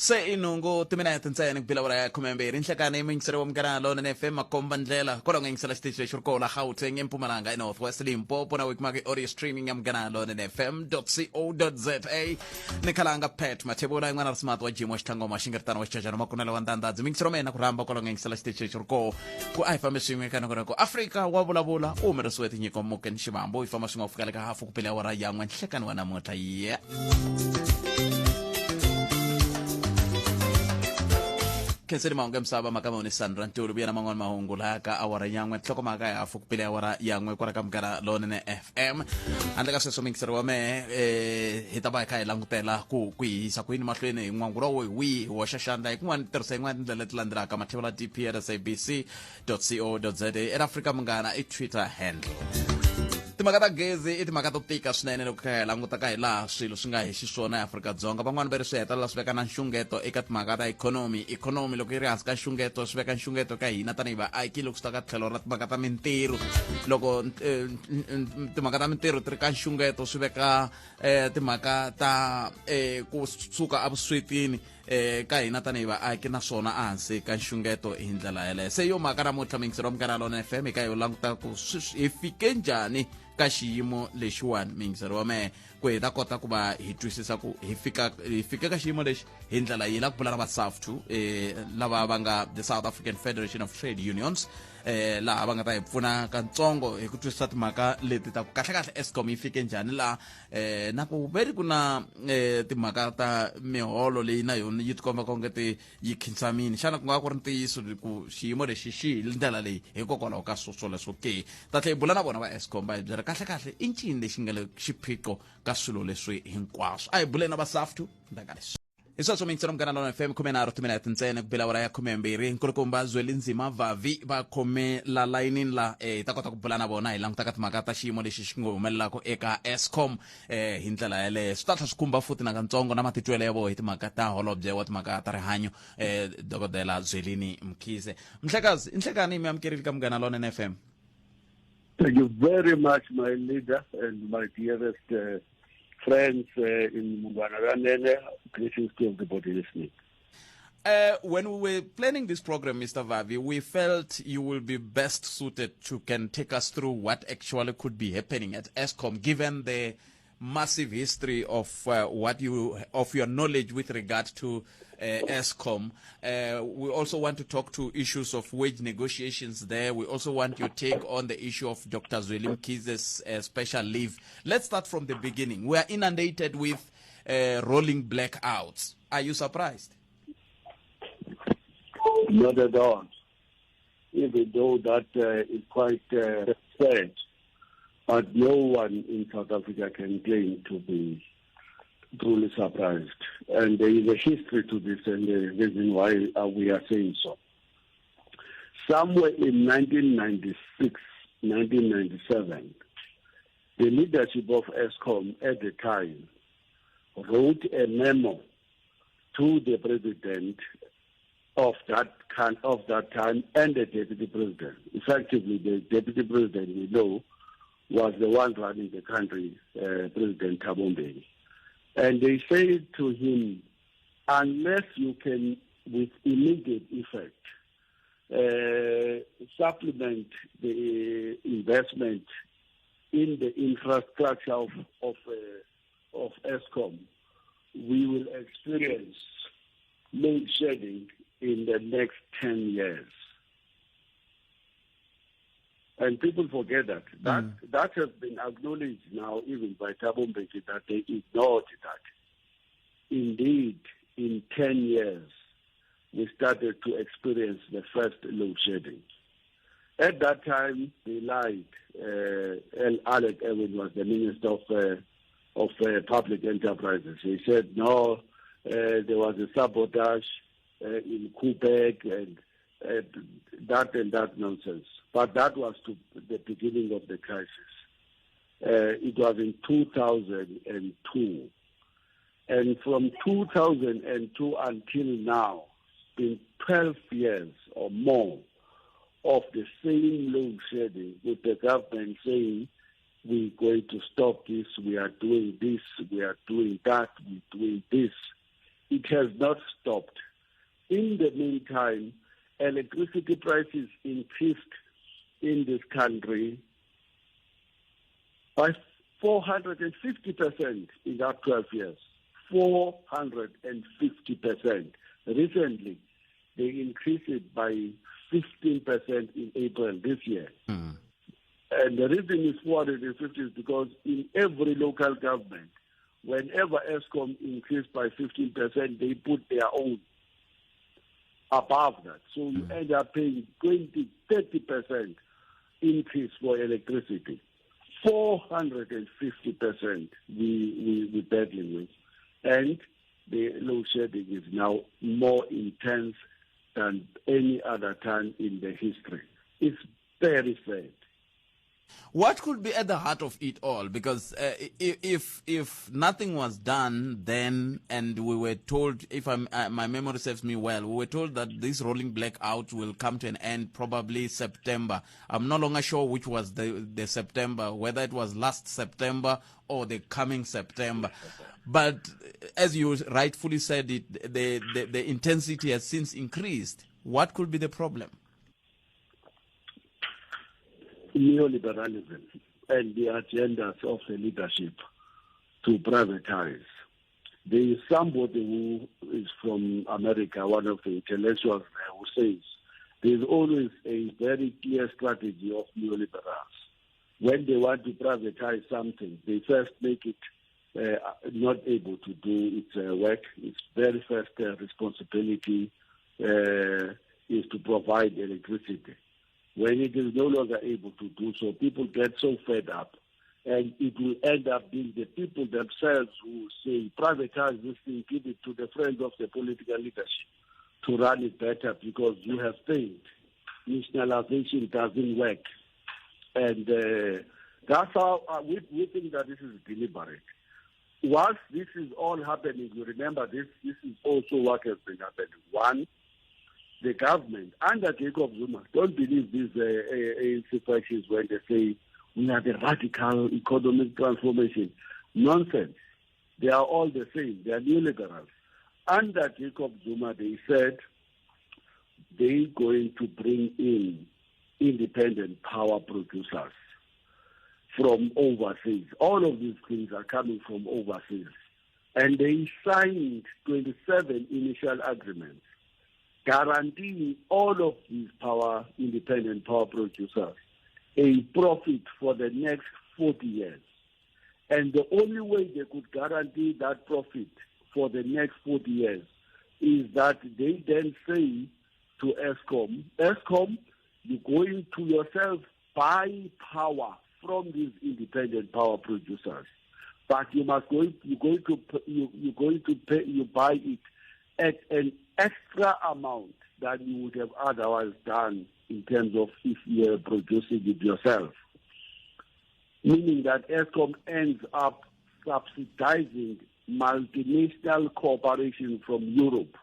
Se inungo timinete ntsena kuphila wara ya khumembiri inhlekane imingisere womkanalo ne-FM makomba ndlela kolonga ingisela station shurkola Gauteng eMpumalanga eNorthwest Limpopo na wikmake audio streaming yamkanalo ne-fm.co.za ni Khalanga Pat Mathebula ingwana smart wa jimo xithango maxingeritano wa xijajana makunela wa ndandadzi imingisero mena kuramba kolonga ingisela station shurko ku ifama swin'we kana ku Afrika wa vulavula umerisiwe tinyiko muken Shivambu ifama swin'we fukale ka hafu kuphila wara yan'we nhlekane wa namuntlha yeah. Kenseri maunga msaba makama ni Sandra Ntulu bia na mangwana mahungu laka awara yangwe tloko maka ya afu kupile awara yangwe kwa kamkara lone FM andaka seso mingisero wame hitaba kai langutela kuisa kuini mahlweni ngwanguro wi wa shashanda ikwan terse ngwan ndele tlandra kama Mathebula dp@sabc.co.za era Afrika mngana Twitter handle timakata Gezi itimakata tika swinene loko languta ka hila swilo swi nga hi xiswona Afrika Dzonga van'wana va ri swi hetelela swi veka na nxungeto eka timakata ikhonomi loko yi ri hansi ka nxungeto swi veka nxungeto ka hina tanihi vaaki loko swi ta ka tlhelo ra timakata mintirho loko timakata mintirho ti ri ka nxungeto swi veka timhaka ta kusuka evuswetini ka hina tanihi vaaki naswona hansi ka nxungeto hi ndlela yeleyo se yo mhaka namuntlha mingisero mkanalo na FM eka yo languta ku hi fike njhani ka xiyimo lexiwani mingisero wa mehe ku hi ta kota ku va hi twisisa ku hi fike ka xiyimo lexi hi ndlela yi la ku vula va SAFTU lava va nga the South African Federation of Trade Unions laha va nga ta hi pfuna kantsongo hi ku twisisa timhaka leti ta ku kahlekahle Eskom yi fike njhani laha na ku veri ku na timhaka ta miholo leyi na yona yi tikomba kongeti yi khintsamini xana ku nga ku ri ntiyiso ku xiyimo lexi xi hi ndlela leyi hikokwalaho ka swoleswo ke ta tlhe hi bula na vona va Eskom va hi byela kahlekahle i ncini lexi nga le xiphiqo ka swilo leswi hinkwaswo a hi buleni na va SAFTU ndaka leswi hi sweswo mingisero mkanalo na FM 13 ntsena kuphela wara ya 12 nkulukumba Zwelinzima Vavi va khome la layinini la hi ta kota ku bula na vona hi languta ka timhaka ta xiyimo lexi xi nga humelelaka eka Eskom hi ndlela yaleyo swi ta tlha swi khumba futhi na kantsongo na matitwelo ya vona hi timhaka ta holobye wa timhaka ta rihanyo dokodela Zwelini Mkhize mhlekazi inhlekani mi amukerile ka mkanalo na FM. Thank you very much, my leader and my dearest friends in Munganaranene. Greetings to everybody listening. When we were planning this program, Mr. Vavi, we felt you will be best suited to can take us through what actually could be happening at Eskom, given the massive history of your knowledge with regard to Eskom. We also want to talk to issues of wage negotiations there. We also want your take on the issue of Dr. Zweli Mkhize's special leave. Let's start from the beginning. We are inundated with rolling blackouts. Are you surprised? Not at all. Even though that is quite sad, but no one in South Africa can claim to be truly surprised. And there is a history to this and the reason why we are saying so. Somewhere in 1996, 1997, the leadership of Eskom at the time wrote a memo to the president of that time and the deputy president. Effectively, the deputy president, we know, was the one running the country, President Thabo Mbeki. And they said to him, unless you can, with immediate effect, supplement the investment in the infrastructure of Eskom, we will experience load shedding in the next 10 years. And people forget that. That has been acknowledged now even by Thabo Mbeki that they ignored that. Indeed, in 10 years, we started to experience the first load shedding. At that time, they lied. Alec Ewen was the Minister of Public Enterprises. He said, no, there was a sabotage in Quebec and that nonsense. But that was to the beginning of the crisis. It was in 2002. And from 2002 until now, it's been 12 years or more of the same load shedding, with the government saying, we're going to stop this, we are doing this, we are doing that, we're doing this. it has not stopped. In the meantime, electricity prices increased in this country by 450% in that 12 years. 450%. Recently, they increased it by 15% in April this year. And the reason is 450 is because in every local government, whenever Eskom increased by 15%, they put their own above that. So you end up paying 20-30% increase for electricity. 450% we're battling with. And the load shedding is now more intense than any other time in the history. It's very sad. What could be at the heart of it all? Because if nothing was done then, and we were told, if my memory serves me well, we were told that this rolling blackout will come to an end probably September. I'm no longer sure which was the September, whether it was last September or the coming September. But as you rightfully said, the intensity has since increased. What could be the problem? Neoliberalism and the agendas of the leadership to privatize. There is somebody who is from America, one of the intellectuals there, who says there is always a very clear strategy of neoliberals. When they want to privatize something, they first make it not able to do its work. Its very first responsibility is to provide electricity. When it is no longer able to do so, people get so fed up, and it will end up being the people themselves who say, privatize this thing, give it to the friends of the political leadership to run it better because you have failed. Nationalization doesn't work. And that's how we think that this is deliberate. Once this is all happening, you remember this is also what has been happening. One, the government under Jacob Zuma, don't believe these ANC factions when they say we have a radical economic transformation. Nonsense. They are all the same. They are neoliberals. Under Jacob Zuma, they said they're going to bring in independent power producers from overseas. All of these things are coming from overseas. And they signed 27 initial agreements guaranteeing all of these independent power producers a profit for the next 40 years. And the only way they could guarantee that profit for the next 40 years is that they then say to Eskom, you're going to yourself buy power from these independent power producers, but you buy it at an extra amount that you would have otherwise done in terms of if you are producing it yourself. Meaning that Eskom ends up subsidizing multinational cooperation from Europe.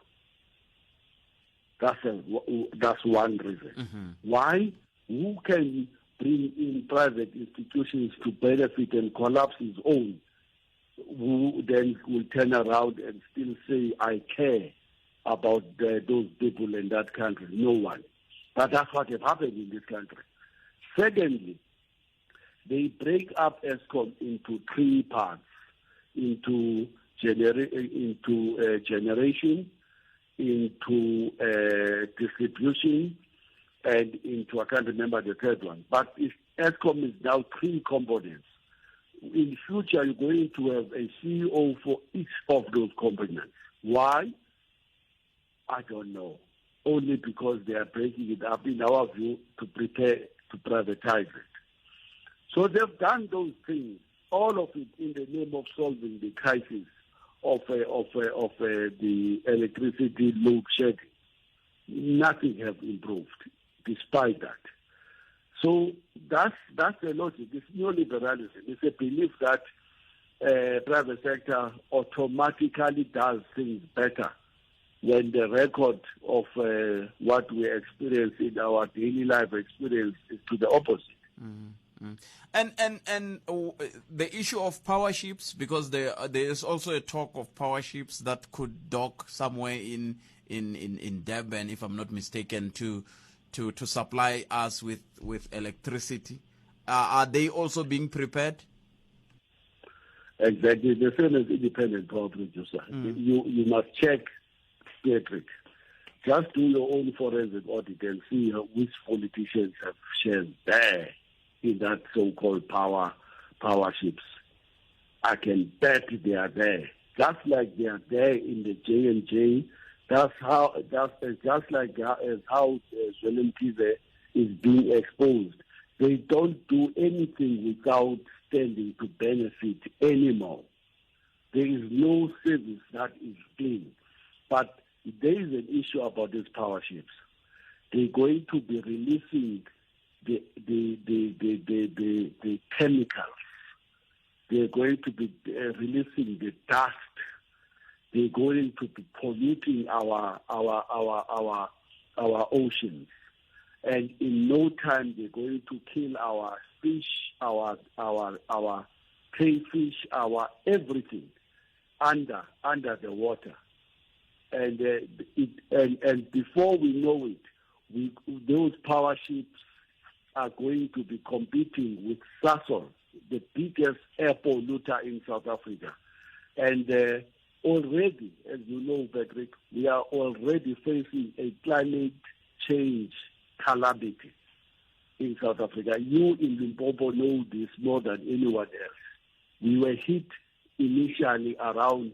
That's one reason. Why? Who can bring in private institutions to benefit and collapse his own? Who then will turn around and still say, I care about those people in that country? No one. But that's what has happened in this country. Secondly, they break up Eskom into three parts, into generation, into distribution, and into, I can't remember the third one. But Eskom is now three components. In future, you're going to have a CEO for each of those components. Why? I don't know. Only because they are breaking it up, in our view, to prepare to privatize it. So they've done those things, all of it in the name of solving the crisis of the electricity load shedding. Nothing has improved despite that. So that's the logic. It's neoliberalism. It's a belief that private sector automatically does things better when the record of what we experience in our daily life experience is to the opposite. And the issue of power ships, because there is also a talk of power ships that could dock somewhere in Durban, if I'm not mistaken, to supply us with electricity. Are they also being prepared? Exactly, the same as independent power producer. You must check, Patrick. Just do your own forensic audit and see which politicians have shares there in that so-called power ships. I can bet they are there, just like they are there in the J&J. Just like how Zwelinzima is being exposed. They don't do anything without standing to benefit anymore. There is no service that is clean. But there is an issue about these power ships. They're going to be releasing the chemicals. They're going to be releasing the dust. They're going to be polluting our oceans. And in no time, they're going to kill our fish, our crayfish, our everything under the water. And before we know it, those power ships are going to be competing with Sasol, the biggest air polluter in South Africa. And already, as you know, Patrick, we are already facing a climate change calamity in South Africa. You in Limpopo know this more than anyone else. We were hit initially around,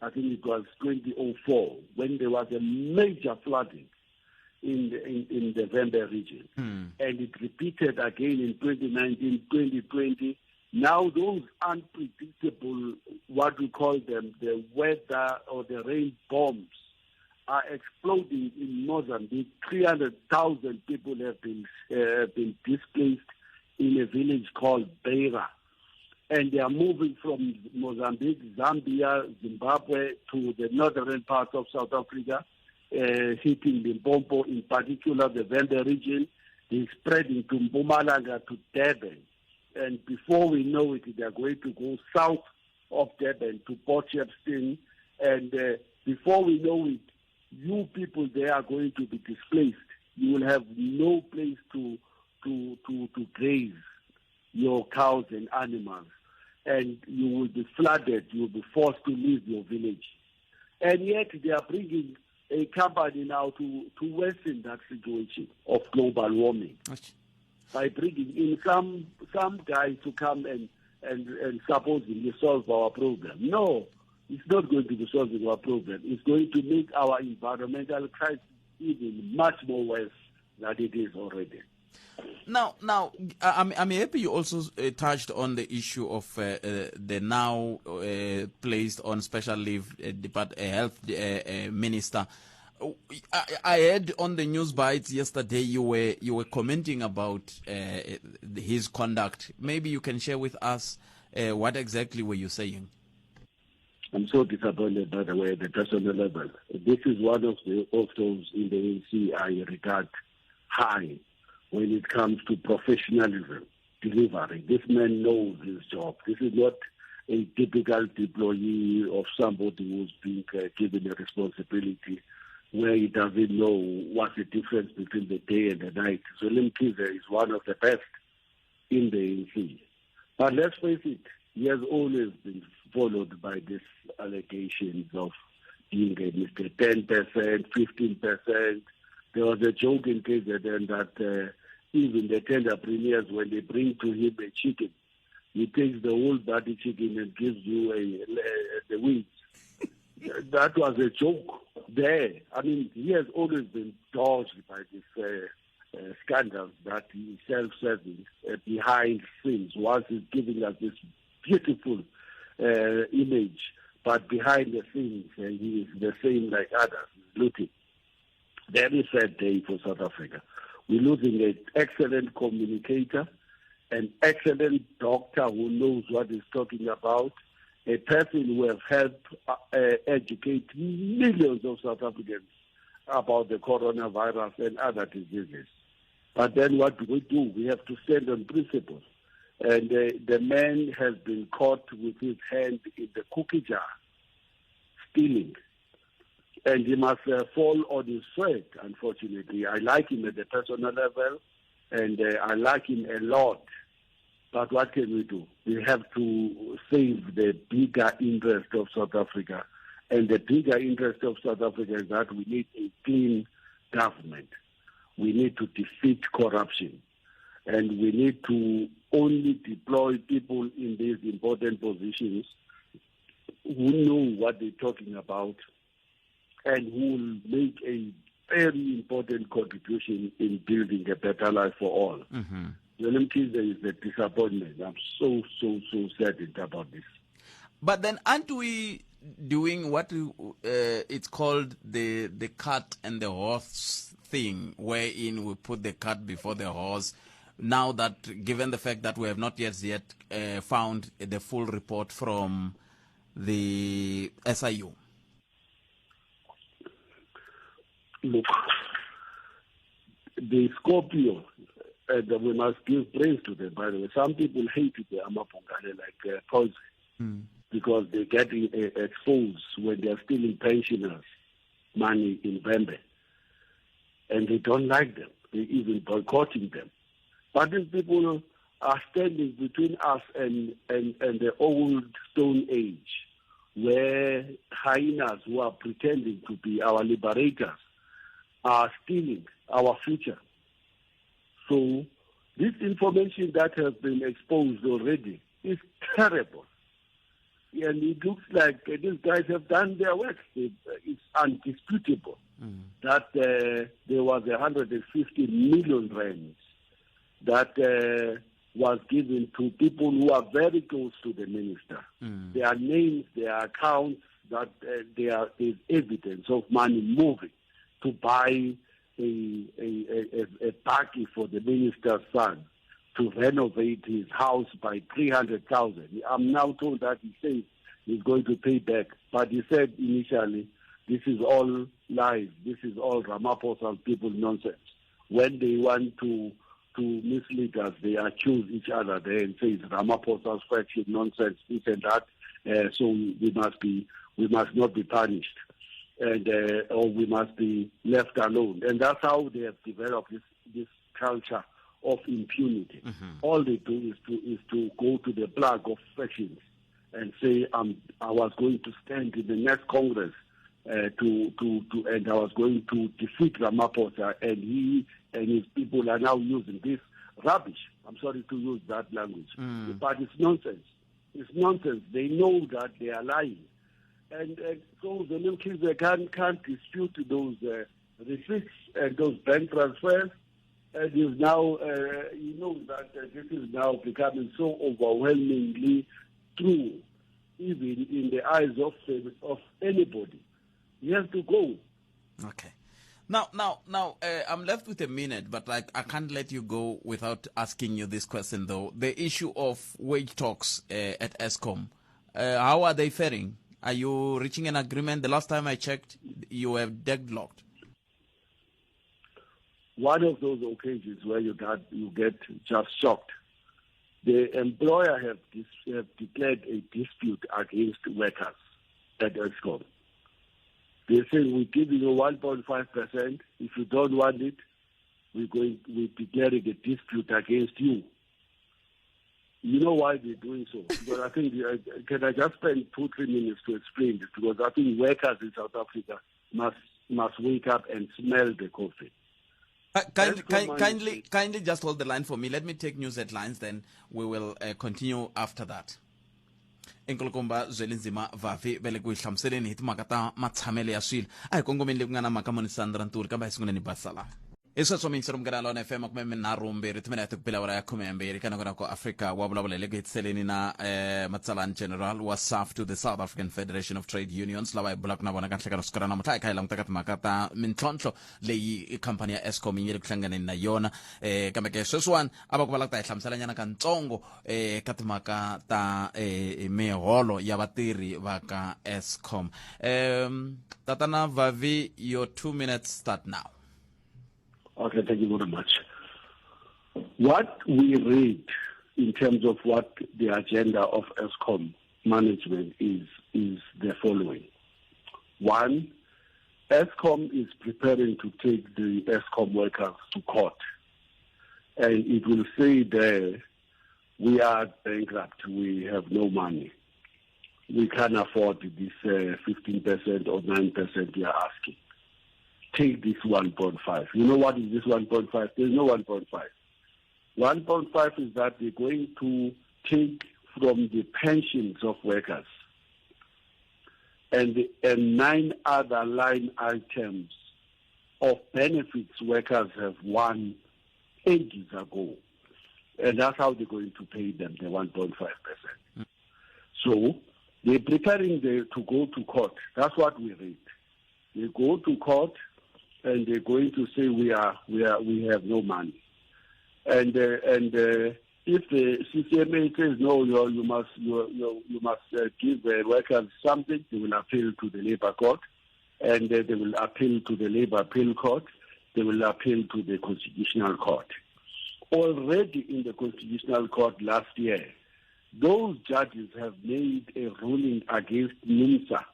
I think it was 2004, when there was a major flooding in the Venda region. And it repeated again in 2019, 2020. Now those unpredictable, what we call them, the weather or the rain bombs, are exploding in Mozambique. 300,000 people have been displaced in a village called Beira. And they are moving from Mozambique, Zambia, Zimbabwe to the northern parts of South Africa, hitting Limpopo, in particular the Venda region. They're spreading to Mpumalanga, to Durban. And before we know it, they are going to go south of Durban to Port Shepstone. And before we know it, you people there are going to be displaced. You will have no place to graze your cows and animals. And you will be flooded. You will be forced to leave your village. And yet they are bringing a company now to worsen that situation of global warming by bringing in some guys to come and supposedly solve our problem. No, it's not going to be solving our problem. It's going to make our environmental crisis even much more worse than it is already. Now, I'm happy you also touched on the issue of the now placed on special leave health minister. I heard on the news bites yesterday you were commenting about his conduct. Maybe you can share with us what exactly were you saying? I'm so disappointed, by the way, at the personal level. This is one of those in the ANC I regard high when it comes to professionalism, delivery. This man knows his job. This is not a typical employee of somebody who's being given a responsibility where he doesn't know what's the difference between the day and the night. Zwelinzima is one of the best in the ANC. But let's face it, he has always been followed by these allegations of being a Mr. 10%, 15%. There was a joke in KZN that even the tender premiers, when they bring to him a chicken, he takes the whole bloody chicken and gives you the wings. That was a joke there. I mean, he has always been dodged by these scandals that he self-serving behind scenes. Once he's giving us this beautiful image, but behind the scenes, he is the same like others. He's looting. Very sad day for South Africa. We're losing an excellent communicator, an excellent doctor who knows what he's talking about, a person who has helped educate millions of South Africans about the coronavirus and other diseases. But then what do? We have to stand on principles. And the man has been caught with his hand in the cookie jar, stealing. And he must fall on his sweat, unfortunately. I like him at the personal level, and I like him a lot. But what can we do? We have to save the bigger interest of South Africa. And the bigger interest of South Africa is that we need a clean government. We need to defeat corruption. And we need to only deploy people in these important positions who know what they're talking about and who will make a very important contribution in building a better life for all. Zwelinzima is a disappointment. I'm so saddened about this. But then aren't we doing what it's called the cart and the horse thing, wherein we put the cart before the horse, now that, given the fact that we have not yet found the full report from the SIU? Look, the Scorpio, we must give praise to them, by the way. Some people hate the Amapongale like poison because they get exposed when they are stealing pensioners' money in Bembe. And they don't like them. They're even boycotting them. But these people are standing between us and the old Stone Age, where hyenas who are pretending to be our liberators are stealing our future. So this information that has been exposed already is terrible. And it looks like these guys have done their work. It's undisputable that there was 150 million rands that was given to people who are very close to the minister. Their names, their accounts, that there is evidence of money moving to buy a party for the minister's son to renovate his house by 300,000. I'm now told that he says he's going to pay back, but he said initially, this is all lies, this is all Ramaphosa's people nonsense. When they want to mislead us, they accuse each other there and say it's Ramaphosa's faction nonsense, this and that. So we must not be punished, and or we must be left alone. And that's how they have developed this culture of impunity. All they do is to go to the plug of factions and say, I was going to stand in the next Congress and I was going to defeat Ramaphosa, and he and his people are now using this rubbish. I'm sorry to use that language, but it's nonsense. It's nonsense. They know that they are lying, and so the little kids can't dispute those receipts and those bank transfers. And is now, you know that this is now becoming so overwhelmingly true, even in the eyes of anybody. He has to go. Okay. Now, I'm left with a minute, but I can't let you go without asking you this question, though. The issue of wage talks at Eskom, how are they faring? Are you reaching an agreement? The last time I checked, you were deadlocked. One of those occasions where you get just shocked. The employer have declared a dispute against workers at Eskom. They say we're giving you 1.5%. If you don't want it, we're declaring a dispute against you. You know why they're doing so? Because I think, can I just spend 2-3 minutes to explain this? Because I think workers in South Africa must wake up and smell the coffee. Kindly just hold the line for me. Let me take news headlines, then we will continue after that. Enkulukumba Zwelinzima Vavi vele ku ihlamseleni hi timhaka ta matshamelo ya swilo a hi kongomeni leyi ku nga na mhaka monisandra ntuli kambe hi sunguleni basala isweswomingiselo mugana lona FM kume minharhu mbirhi timina ti kupela wara ya 12 kana kona ko Afrika wa vulavula le ku hetiseleni na matsalani general wa SAFTU, the South African Federation of Trade Unions, lava hi bulaka na vona kahle ka siku ra namuntlha hi kha hi langutaka timhaka ta mintlhontlho leyi khampani ya Eskom yi le ku hlanganeni na yona kambe ke sweswiwani a va ku valaka ta hi hlamuselanyana kantsongo ka timhaka ta miholo ya vatirhi va ka Eskom. Tatana Vavi, your 2 minutes start now. Okay, thank you very much. What we read in terms of what the agenda of Eskom management is the following. One, Eskom is preparing to take the Eskom workers to court. And it will say there, we are bankrupt, we have no money. We can't afford this 15% or 9% we are asking. Take this 1.5. You know what is this 1.5? There's no 1.5. 1.5 is that they're going to take from the pensions of workers and 9 other line items of benefits workers have won ages ago. And that's how they're going to pay them, the 1.5%. So they're preparing to go to court. That's what we read. They go to court and they're going to say we have no money. And if the CCMA says no, you must give the workers something, they will appeal to the Labour Court, and they will appeal to the Labour Appeal Court. They will appeal to the Constitutional Court. Already in the Constitutional Court last year, those judges have made a ruling against NUMSA,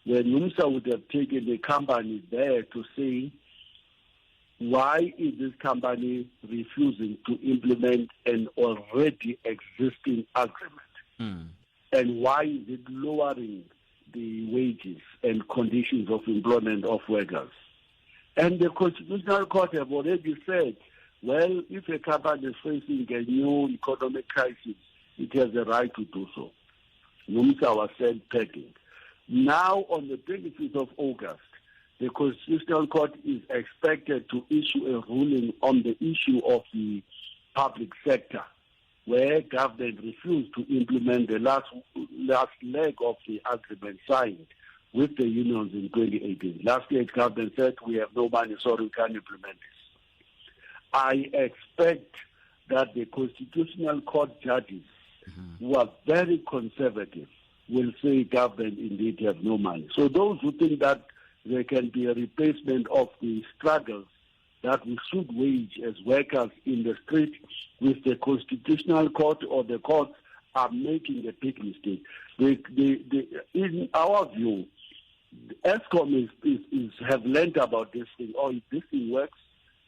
where NUMSA would have taken the company there to say, why is this company refusing to implement an already existing agreement? And why is it lowering the wages and conditions of employment of workers? And the Constitutional Court have already said, well, if a company is facing a new economic crisis, it has the right to do so. NUMSA was sent packing. Now, on the 25th of August, the Constitutional Court is expected to issue a ruling on the issue of the public sector, where government refused to implement the last leg of the agreement signed with the unions in 2018. Last year, government said, we have no money, so we can't implement this. I expect that the Constitutional Court judges, who are very conservative, will say government indeed have no money. So those who think that there can be a replacement of the struggles that we should wage as workers in the street with the Constitutional Court or the courts are making a big mistake. In our view, Eskom have learned about this thing. Oh, if this thing works,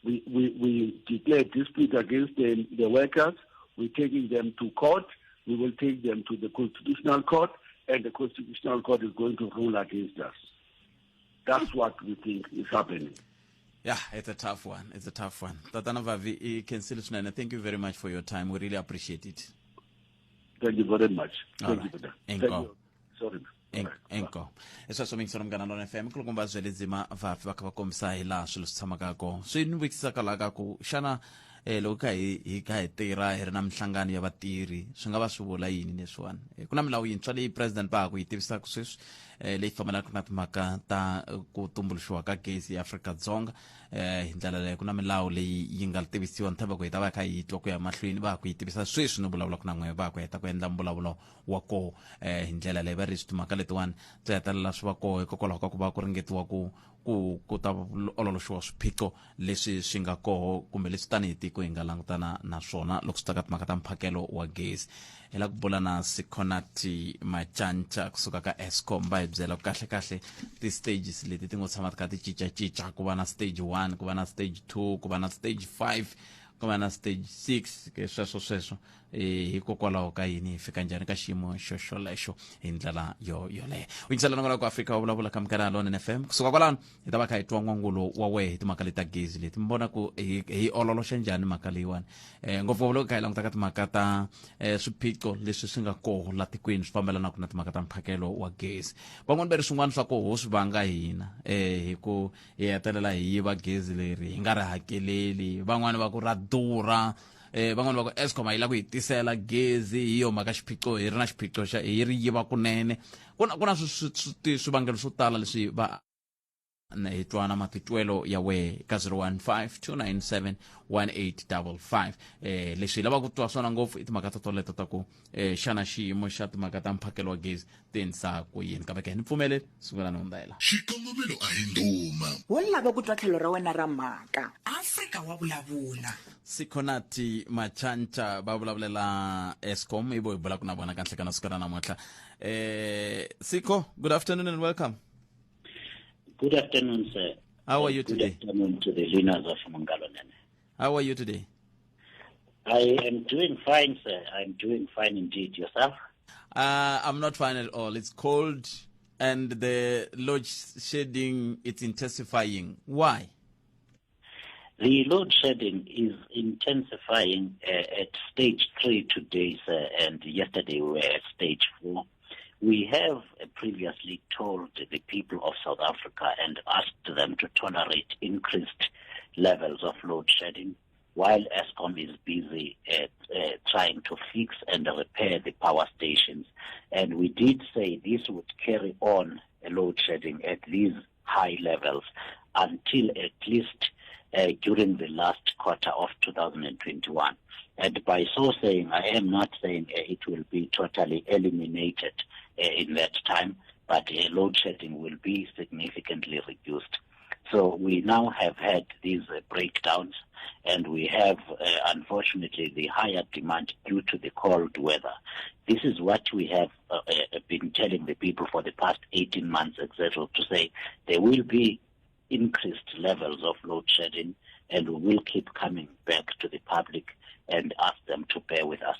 we declare dispute against the workers. We're taking them to court. We will take them to the Constitutional Court, and the Constitutional Court is going to rule against us. That's what we think is happening. Yeah, it's a tough one. It's a tough one. Tatana Vavi, and thank you very much for your time. We really appreciate it. Thank you very much. All Thank right. you for that. Enko. Thank you. Sorry. Enko. Eswasoming sonamgana non FM kulumba Zwelinzima Vavi bakabakomsa hila swilo swi tshamaka ko. Swi ni vutisa kalaka ku xana loko hi tirha hi ri na mihlangano ya vatirhi swi nga va swi vula yini leswiwani ku na milawu yintshwa leyi president va ku yi tivisaka sweswi leyi fambelanaka na timhaka ta ku tumbuluxiwa ka gezi ya Afrika Dzonga hi ndlela leyi ku na milawu leyi yi nga tivisiwa ni tshemba ku hi ta va kha yi twa ku ya mahlweni va ku yi tivisa sweswi no vulavula ku na n'we va ku heta ku endla mbulavulo wa koho hi ndlela leyi va ri swi timhaka letiwani byi hetelela swi va koho hikokwalaho ka ku va ku ringetiwa ku ta ololoxiwa swiphiqo leswi swi nga koho kumbe leswi tanihi tiko hi nga langutana na swona loko swi ta ka timhaka ta mphakelo wa gezi hi la ku bula na Sikonathi Mantshantsha kusuka ka Eskom va hi byela kahle ti-stages leti ti ngo tshama ti kha ti cincacinca ku va na stage 1 ku va na stage 2 ku va na stage 5 ku va na stage 6 ke sweswo hikokwalaho ka yini hi fika njhani ka xiyimo xolexo hi ndlela yoleyo u yingisela nongola ku Afrika wa vulavula ka minkarhi yalona FM kusuka kwalano hi ta va kha hi twa n'wangulo wa wehe hi timhaka leti ta gezi leti mi vona ku hi ololoxa njhani mhaka leyiwani ngopfungopfu loko kha hi languta ka timhaka ta swiphiqo leswi swi nga koho la tikweni swi fambelanaka na timhaka ta mphakelo wa gezi van'wani va ri swin'wana swa koho swi vanga hina hi ku hi hetelela hi yiva gezi leri hi nga ri hakeleli van'wani va ku ra durha van'wani va ku Eskom yi la ku hi tisela gezi hi yo mhaka xiphiqo hi ri na xiphiqo hi ri yiva kunene ku na swivangelo swo tala leswi va hi twana matitwelo ya wehe ka 015-297-1855 leswi hi lava ku twa swona ngopfu i timhaka ta toleto ta ku xana xiyimo xa timhaka ta mphakelo wa gezi ti endlisa ku yini kambe ke ni pfumeleli sungula ni hundza hela xikongomelo a hi ndhuma wo lava ku twa tlhelo ra wena ra mhaka Afrika eka wa Vulavula. Sikonathi Mantshantsha ba vulavulela Eskom ibo hi bula kuna bona kahle kana siku ra namuntlha. Siko, good afternoon and welcome. Good afternoon, sir. How are you today? Good afternoon to the listeners of Mangalonene. How are you today? I am doing fine, sir. I'm doing fine indeed. Yourself? I'm not fine at all. It's cold and the load shedding it's intensifying. Why? The load shedding is intensifying at stage 3 today, sir, and yesterday we were at stage 4. We have previously told the people of South Africa and asked them to tolerate increased levels of load shedding while Eskom is busy trying to fix and repair the power stations. And we did say this would carry on a load shedding at these high levels until at least during the last quarter of 2021. And by so saying, I am not saying it will be totally eliminated in that time, but load shedding will be significantly reduced. So we now have had these breakdowns, and we have, unfortunately, the higher demand due to the cold weather. This is what we have been telling the people for the past 18 months exactly, to say there will be increased levels of load shedding, and we will keep coming back to the public and ask them to bear with us.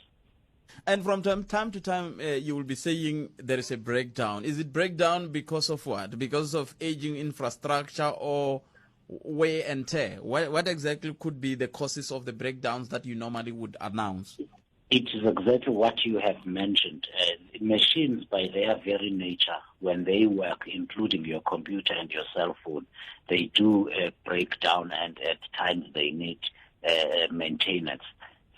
And from time to time, you will be saying there is a breakdown. Is it breakdown because of what? Because of aging infrastructure or wear and tear? What exactly could be the causes of the breakdowns that you normally would announce? It is exactly what you have mentioned. Machines, by their very nature, when they work, including your computer and your cell phone, they do break down, and at times they need maintenance.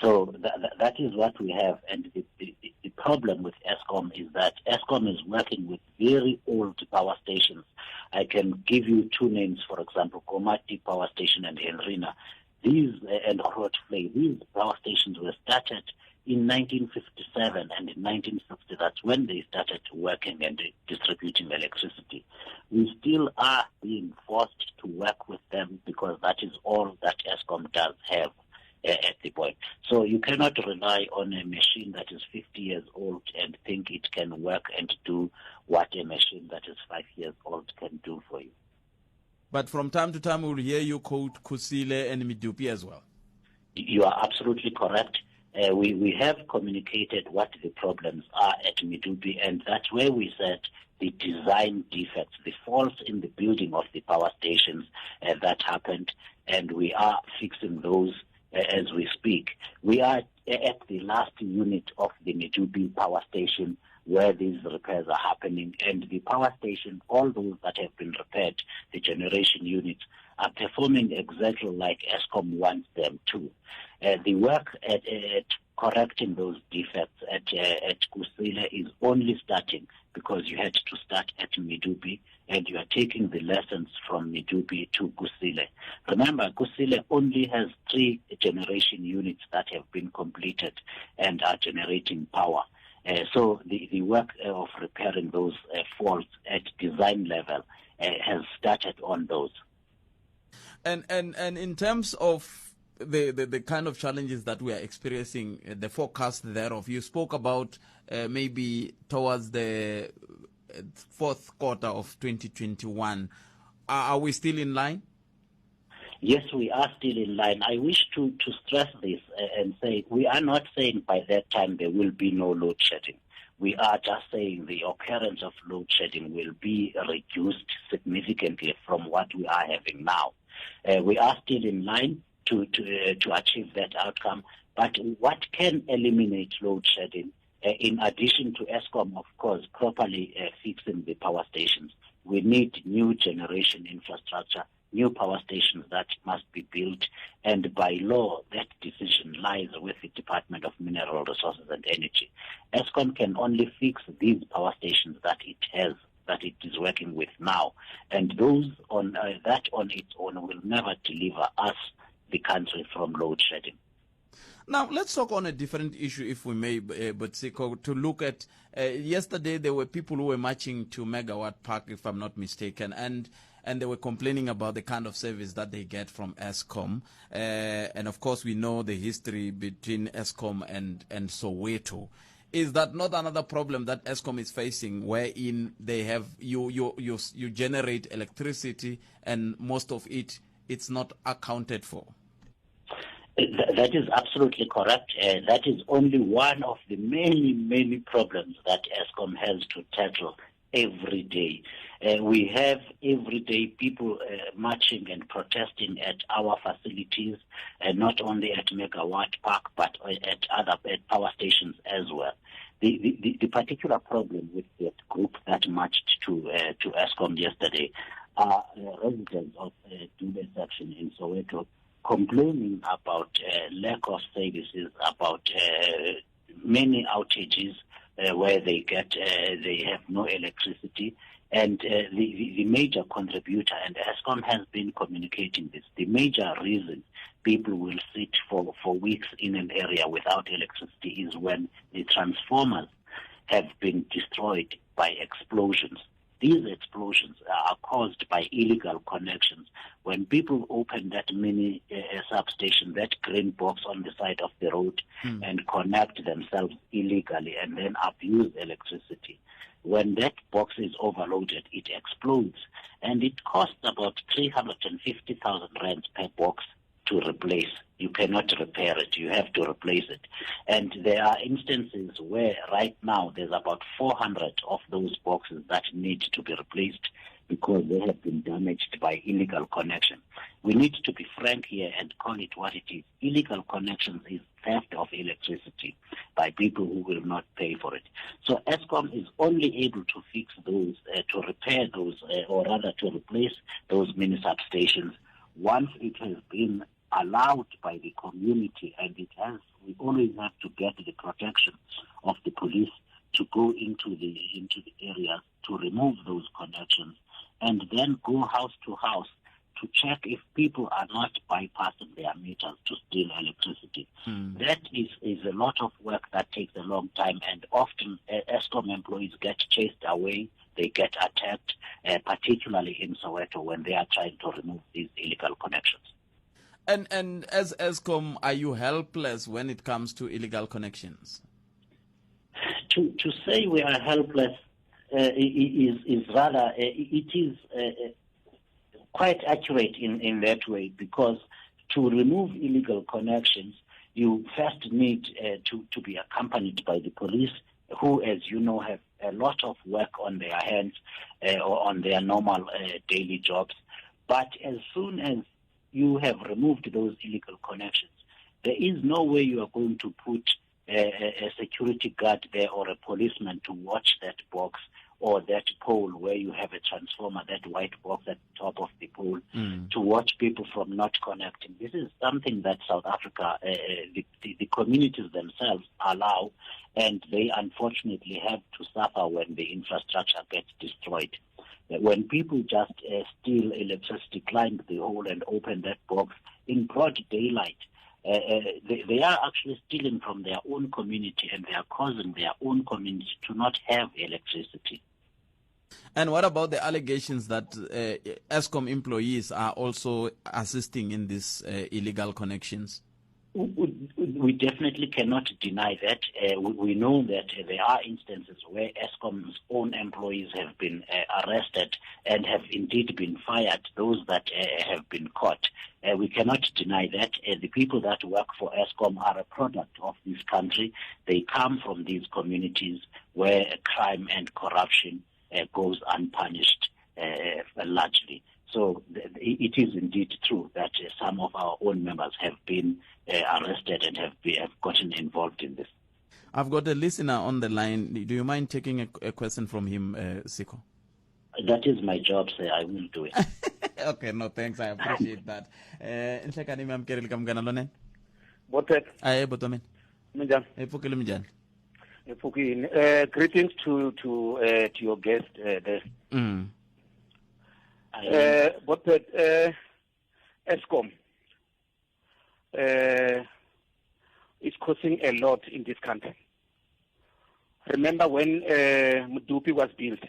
So that is what we have. And the problem with Eskom is that Eskom is working with very old power stations. I can give you two names, for example, Komati Power Station and Henrina. These, and Grootfontein, these power stations were started in 1957 and in 1960. That's when they started working and distributing electricity. We still are being forced to work with them because that is all that Eskom does have at the point. So you cannot rely on a machine that is 50 years old and think it can work and do what a machine that is 5 years old can do for you. But from time to time, we'll hear you quote Kusile and Medupi as well. You are absolutely correct. We have communicated what the problems are at Medupi, and that's where we said the design defects, the faults in the building of the power stations that happened, and we are fixing those as we speak. We are at the last unit of the Medupi power station where these repairs are happening, and the power station, all those that have been repaired, the generation units, are performing exactly like Eskom wants them to. The work at correcting those defects at Kusile is only starting because you had to start at Medupi, and you are taking the lessons from Medupi to Kusile. Remember, Kusile only has 3 generation units that have been completed and are generating power. So the work of repairing those faults at design level has started on those. And in terms of the kind of challenges that we are experiencing, the forecast thereof, you spoke about maybe towards the fourth quarter of 2021. Are we still in line? Yes, we are still in line. I wish to stress this and say we are not saying by that time there will be no load shedding. We are just saying the occurrence of load shedding will be reduced significantly from what we are having now. We are still in line to achieve that outcome. But what can eliminate load shedding, in addition to Eskom, of course, properly fixing the power stations, we need new generation infrastructure, new power stations that must be built, and by law, that decision lies with the Department of Mineral Resources and Energy. Eskom can only fix these power stations that it has, that it is working with now, and those on that on its own will never deliver us, the country, from load shedding. Now, let's talk on a different issue, if we may, but Siko, to look at, yesterday there were people who were marching to Megawatt Park, if I'm not mistaken, and they were complaining about the kind of service that they get from Eskom. And of course, we know the history between Eskom and Soweto. Is that not another problem that Eskom is facing, wherein they have you generate electricity and most of it's not accounted for? That is absolutely correct. That is only one of the many, many problems that Eskom has to tackle every day. We have everyday people marching and protesting at our facilities, not only at Megawatt Park, but at other power stations as well. The particular problem with that group that marched to Eskom yesterday are residents of Dube section in Soweto complaining about lack of services, about many outages where they have no electricity. And the major contributor, and Eskom has been communicating this, the major reason people will sit for weeks in an area without electricity is when the transformers have been destroyed by explosions. These explosions are caused by illegal connections. When people open that mini substation, that green box on the side of the road, and connect themselves illegally and then abuse electricity, when that box is overloaded, it explodes, and it costs about 350,000 rands per box to replace. You cannot repair it, you have to replace it. And there are instances where right now there's about 400 of those boxes that need to be replaced because they have been damaged by illegal connection. We need to be frank here and call it what it is. Illegal connections is theft of electricity by people who will not pay for it. So Eskom is only able to fix those, to repair those, or rather to replace those mini substations once it has been allowed by the community, and we always have to get the protection of the police to go into the areas to remove those connections, and then go house to house to check if people are not bypassing their meters to steal electricity. That is a lot of work that takes a long time, and often Eskom employees get chased away, they get attacked, particularly in Soweto when they are trying to remove these illegal connections. And as Eskom, are you helpless when it comes to illegal connections? To say we are helpless is rather, it is quite accurate in that way, because to remove illegal connections, you first need to be accompanied by the police, who, as you know, have a lot of work on their hands or on their normal daily jobs. But as soon as you have removed those illegal connections, there is no way you are going to put a security guard there or a policeman to watch that box or that pole where you have a transformer, that white box at the top of the pole, to watch people from not connecting. This is something that South Africa, the communities themselves allow, and they unfortunately have to suffer when the infrastructure gets destroyed. When people just steal electricity, climb the hole and open that box in broad daylight, they are actually stealing from their own community, and they are causing their own community to not have electricity. And what about the allegations that Eskom employees are also assisting in these illegal connections? We definitely cannot deny that. We know that there are instances where Eskom's own employees have been arrested and have indeed been fired, those that have been caught. We cannot deny that. The people that work for Eskom are a product of this country. They come from these communities where crime and corruption goes unpunished largely. So it is indeed true that some of our own members have been arrested and have gotten involved in this. I've got a listener on the line. Do you mind taking a question from him, Siko? That is my job, sir. I will do it. Okay, no, thanks. I appreciate that. Greetings to your guest there. Eskom, is causing a lot in this country. Remember when Medupi was built,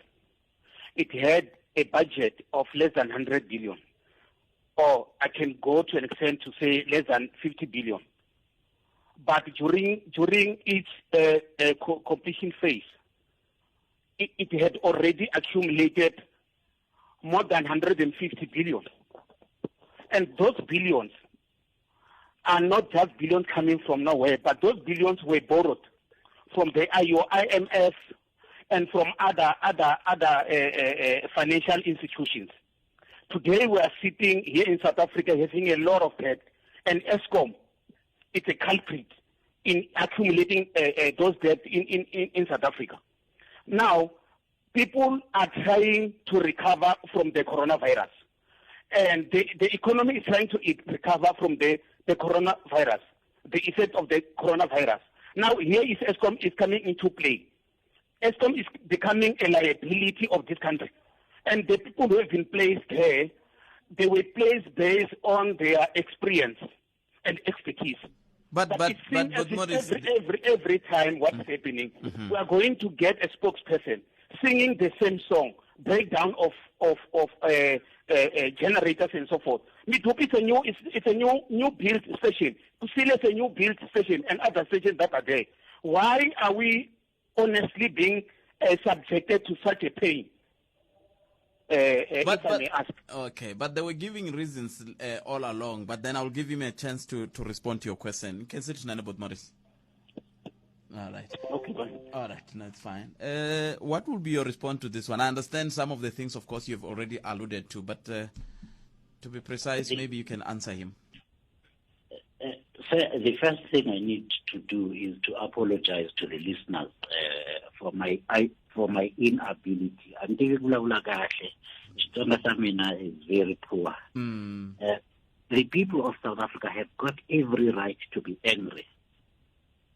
it had a budget of less than 100 billion. Or I can go to an extent to say less than 50 billion. But during its completion phase, it had already accumulated more than 150 billion. And those billions are not just billions coming from nowhere, but those billions were borrowed from the IMF and from other financial institutions. Today we are sitting here in South Africa having a lot of debt, and Eskom is a culprit in accumulating those debts in South Africa. Now, people are trying to recover from the coronavirus, and the economy is trying to recover from the coronavirus, the effect of the coronavirus. Now, here is Eskom is coming into play. Eskom is becoming a liability of this country. And the people who have been placed here, they were placed based on their experience and expertise. But every time what's happening, we are going to get a spokesperson singing the same song, breakdown of generators and so forth. Medupi it's a new build station. Kusile is a new build station and other stations that are there. Why are we honestly being subjected to such a pain? Okay, but they were giving reasons all along, but then I'll give him a chance to respond to your question. You can say to about Morris. All right. Okay, go ahead. All right, that's fine. What will be your response to this one? I understand some of the things, of course, you've already alluded to, but to be precise, maybe you can answer him. Sir, the first thing I need to do is to apologize to the listeners for my inability. I'm thinking Vulavula kahle. Dzonga samina is very poor. The people of South Africa have got every right to be angry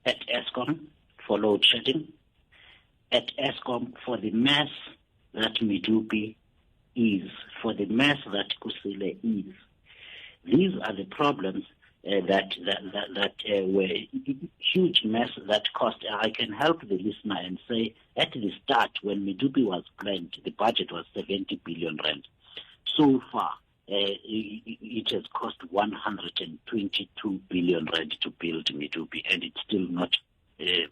at Eskom for load shedding, at Eskom for the mess that Medupi is, for the mess that Kusile is. These are the problems that were huge mess that cost. I can help the listener and say at the start when Medupi was planned, the budget was 70 billion rand. So far, it has cost 122 billion rand to build Medupi, and it's still not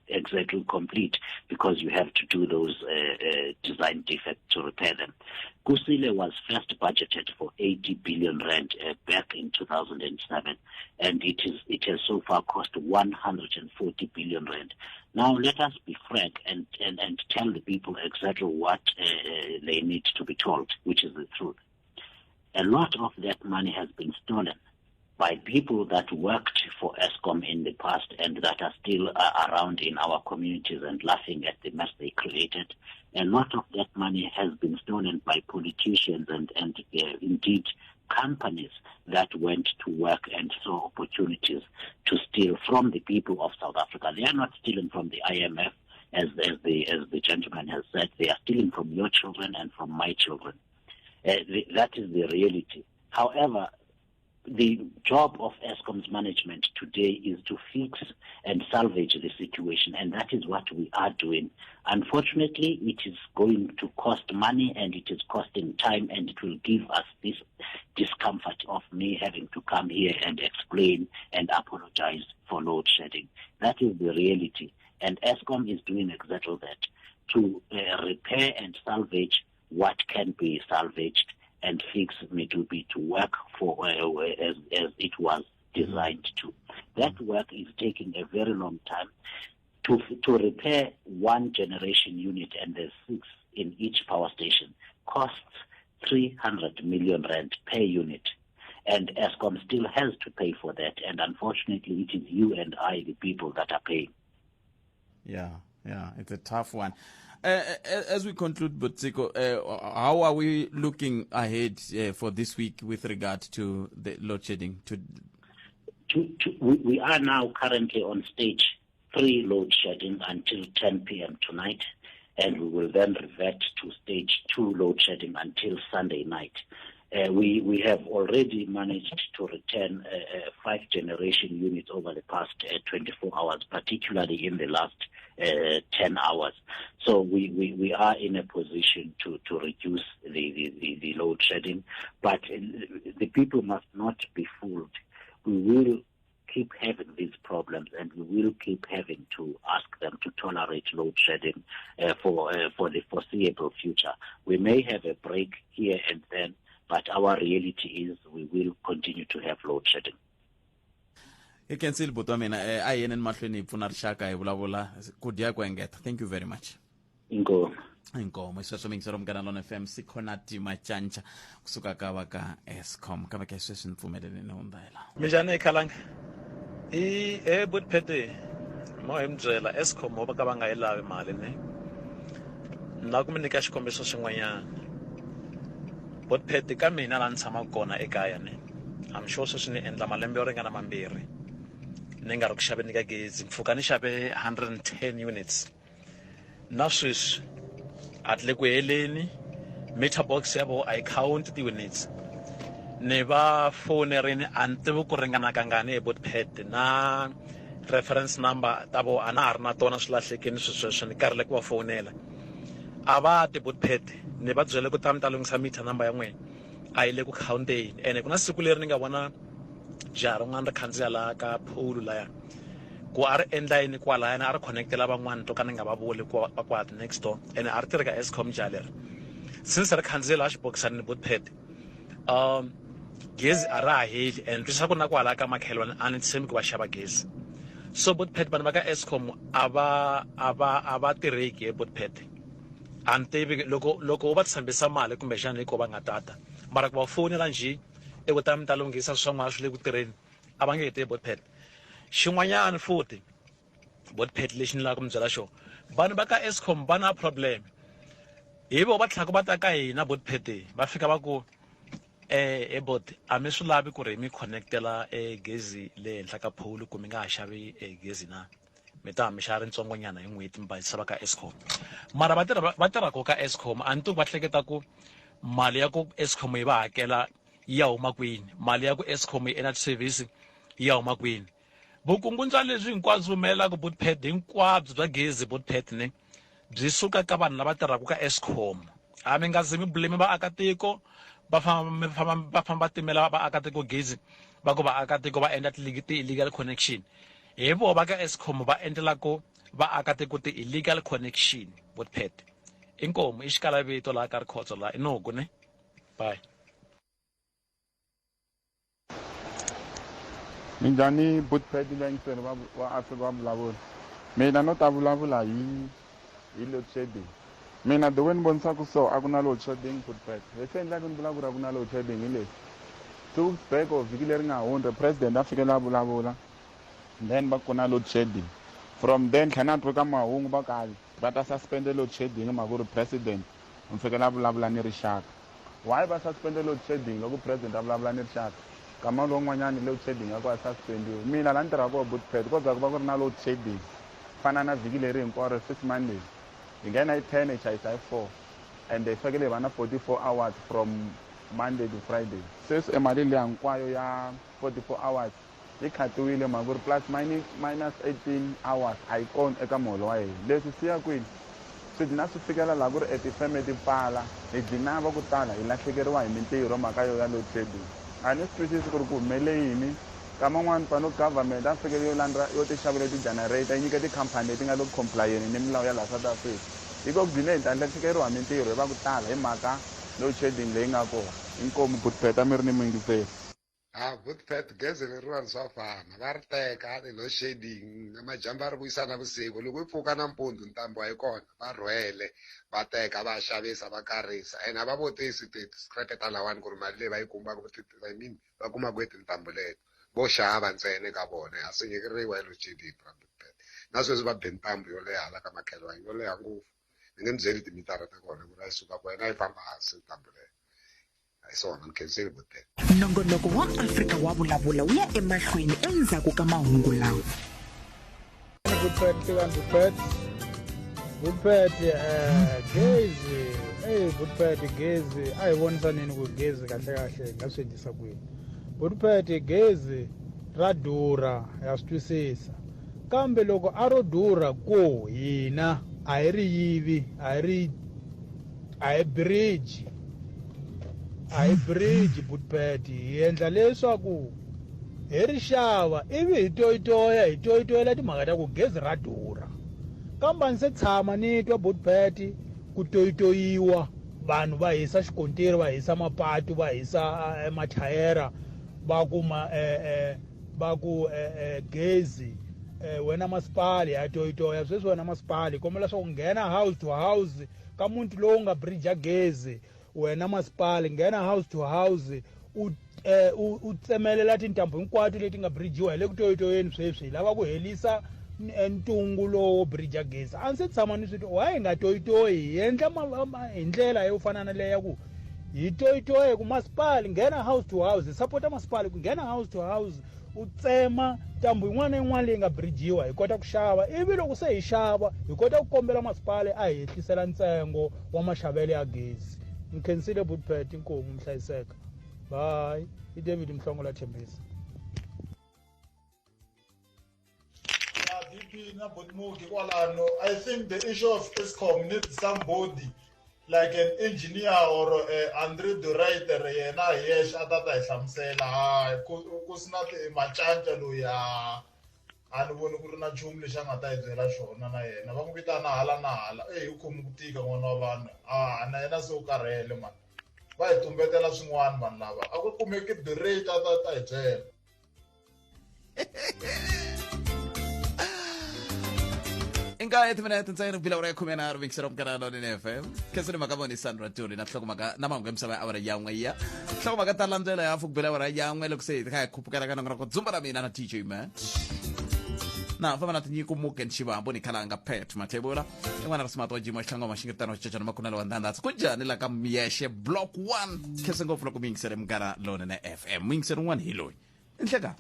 exactly complete because you have to do those design defects to repair them. Kusile was first budgeted for 80 billion rand back in 2007, and it has so far cost 140 billion rand. Now let us be frank and tell the people exactly what they need to be told, which is the truth. A lot of that money has been stolen by people that worked for Eskom in the past and that are still around in our communities and laughing at the mess they created. A lot of that money has been stolen by politicians and indeed companies that went to work and saw opportunities to steal from the people of South Africa. They are not stealing from the IMF, as the gentleman has said. They are stealing from your children and from my children. That is the reality. However, the job of Eskom's management today is to fix and salvage the situation, and that is what we are doing. Unfortunately, it is going to cost money, and it is costing time, and it will give us this discomfort of me having to come here and explain and apologize for load shedding. That is the reality, and Eskom is doing exactly that, to repair and salvage what can be salvaged and fix Medupi to work for as it was designed to. That work is taking a very long time. To repair one generation unit, and there's 6 in each power station, costs 300 million rand per unit. And Eskom still has to pay for that. And unfortunately, it is you and I, the people, that are paying. Yeah, it's a tough one. As we conclude, Botsiko, how are we looking ahead for this week with regard to the load shedding? We are now currently on stage 3 load shedding until 10 p.m. tonight, and we will then revert to stage 2 load shedding until Sunday night. We have already managed to return 5 generation units over the past 24 hours, particularly in the last 10 hours. So we are in a position to reduce the load shedding, but the people must not be fooled. We will keep having these problems, and we will keep having to ask them to tolerate load shedding for the foreseeable future. We may have a break here and then, but our reality is we will continue to have load shedding. You can see but I mean I in mahlweni pfuna rixaka hi vulavula ku dya ku engeta. Thank you very much. Inkomo iseswo mingisero mkana lona FM Sikonathi Mantshantsha kusuka kava ka Eskom kava ka sweswi nipfumelele ni hundela. Mijane Khalanga but phete mo embyela Eskom mo ka va nga yi lavi mali ne na ku mi nyika xikombiso xin'wanyana but phete ka mina la ni tshama kona ekaya ne I'm sure sweswi ni endla malembe yo ringana mambirhi ni nga ri ku xaveni ka gezi mpfuka ni xave 110 units na sweswi atle ku heleni meter box yavo I count the units ne va fonerini a ni tivi ku ringana kangani but phete na reference number ta vo a na ha ri na tona swi lahlekeni sweswo ni karhele ku va fonela a va ti but phete ni va byele ku ta mi ta lunghisa meter number ya n'wina a yi le ku counteni ene ku na siku leri ni nga vona jaha rin'wana ri khandziya laha ka phulu laya ku a ri endla yini kwalayani a ri connectela van'wana to ka ni nga va vuli kwat next door ene a ri tirhi ka Eskom jaha leri since ri khandziye laha xibokisani ni but phete gezi a ra ha heli and twisisa ku na kwalaya ka makhelwane a ni tshembi ku va xava gezi so but phete vanhu va ka Eskom a va tirheki but phete a ni tivi loko u va tshembisa mali kumbexana hiko va nga tata mara ku va fonela njhe ku ta mi ta lunghisa swin'wana swi le ku tirheni a va nge heti but phete xin'wanyana futhi but phete lexi ni lava ku mi byela xona vanhu va ka Eskom va na problem hi vo va tlhaka va ta ka hina but phete va fika va ku bot a mi swi lavi ku ri mi connectela gezi le henhla ka phulu ku mi nga ha xavi gezi na mi ta mi xava ritsongonyana hi n'hweti mi basisa va ka Eskom mara va tirhaka ka Eskom a ni tiku va hleketa ku mali ya ku Eskom yi va hakela ya huma kwini mali ya ku Eskom yi energy service ya huma kwini vukungundzwana lebyi hinkwabyo humelelaka but phete hinkwabyo bya gezi but phete ne byi suka ka vanhu lava tirhaka ka Eskom a mi nga zi mi blame vaakatiko va famba timela vaakatiko gezi va ku vaakatiko va endla ti-illegal connection hi vo va ka Eskom va endlelako vaakatiko ti-illegal connection but phete inkomo i xikalavito laha ka rikhotso laha inoku ne bye. Minjani but phete lengsen wa Afrika wa Vulavula mina no ta vulavula hi load shedding mina the way ni vonisaka so a ku na load shedding but phete leswi endlaka ni vulavula ku na load shedding hi leswi 2 weeks back or vhiki leri nga hundza president a fikela vulavula then va ku na load shedding from then tlhela na twi ka mahungu va kali va ta suspend load shedding hi mhaka ku ri president u fikela vulavula ni rixaka why va suspend load shedding loko president a vulavula ni rixaka kama lowun'wanyani load shedding ya ku a suspendiwe mina la ni tirhaka koho but phete ko za ku va ku ri na load shedding fana na vhiki leri hinkwaro 6 mondays hi nghena hi 10 hi chayisa hi 4 and hi fakele hi va na 44 hours from Monday to Friday sweswi mali leyi hinkwayo ya 44 hours yi khatiwile mhaka ku ri plus minus 18 hours a yi kona eka muholo wa hina leswi siya kwini swi dina swi fikela laha ku ri etifeme ti pfala hi dina va ku tala hi lahlekeriwa hi mintirho mhaka yo ya load shedding a ni swi twisisi ku ri ku humele yini kama n'wana pano government a fikele yo ti xavela ti-generator yi nyika tikhampani leti nga le ku complyeni ni milawu ya laha South Africa hiko ku dine hi ta lahlekeriwa hi mintirho hi va ku tala hi mhaka load shedding leyi nga kona inkomu but phete a mi ri ni mingiseri but phete gezi leriwani swa fana va ri teka load shedding majambu a ri vuyisa na vusiku loko yi pfuka nampundzu ntambu yi kona va rhwele va teka va xavisa va karisa ene a va votisi ti-scrap-e ta lawani ku ri mali leyi va yi kumaka I mean va kumaka hi tintambu leto vo xava ntsena ka vona a swi nyikeriwa hi load shedding but phete na sweswi va be ntambu yo leha hala ka makhelwani yo leha ngopfu ni nge mi byeli timitara ta kona ku ri a yi suka kwena yi famba hansi ntambu leyo hi swona ni khenseli but phete nongonoko wa Afrika wa Vulavula wu ya emahlweni endzhaku ka mahungu lawa Good Pat, Gezi Butiphethe Gezi ayivonisa nini ku Gezi kahle kahle ngaswendisa kwini. Butiphethe Gezi ra durha ya swi twisisa. Kambe loko a ro durha ko hina a hi ri yivi a hi bridge Butiphethe hi endla leswaku hi ri xava ivi hi toyitoyela timhaka ta ku Gezi ra durha. Kambe a ni se tshama ni twa Butiphethe ku toyitoyiwa vanhu va hisa xikontiri va hisa mapatu va hisa mathayera va ku Gezi wena masipala ya toyitoya sweswi wena masipala kombela swa ku nghena house to house ka muti lowu nga bridge Gezi wena masipala nghena house to house u tsemelela tintambu hinkwato leti nga bridgiwa hi le ku toyitoyeni sweswi hi lava ku helisa ntungu lowo bridge Gezi. A ni se tshama ni switwa why hi nga toyitoyi hi endla hi ndlela yo fana na leya ku hi toyitoye ku masipala nghena house to house support masipala ku nghena house to house u tsema ntambu yin'wana na yin'wana leyi nga bridgiwa hi kota ku xava ivi loko se hi xava hi kota ku kombela masipala a hi hehlisela ntsengo wa maxavelo ya Gezi. Ni khensile Butiphethe inkomu mi hlayiseka. Bye. I David Mhlongola Thembisa. I think the issue of Eskom needs somebody like an engineer or Andre the writer yena yesh atata ihlamsela kusuka Mantshantsha loya ani voni ku ri na nchumu lexi a nga ta yi byela xona na yena va n'wi vitana hala na hala u khomi ku tika n'wana wa vanhu na yena se u karhele mani va hi tumbetela swin'wana vanhu lava a ku kumeki dirate a ta hi byela. Inga 8 minutes ntsena Vulavula ya 10 mixer up kana on FM kesini makaboni Sandra Tuli na hlokomaka na mangu emsaba awara yan'we ya hlokomaka ta landzela ya Vulavula yan'we loko se ka khupukela kana ngara ku dzumba ra mina na DJ man na fama na tinyiko muke Shivambu ni Khalanga Pat Mathebula ngwana ra smart wa jima hlanga mashingitano chichana makuna wa ndanda kunjani la ka miyeshe block 1 kesengo funa ku mixer mgara lona na FM mixer 1 hilo inhleka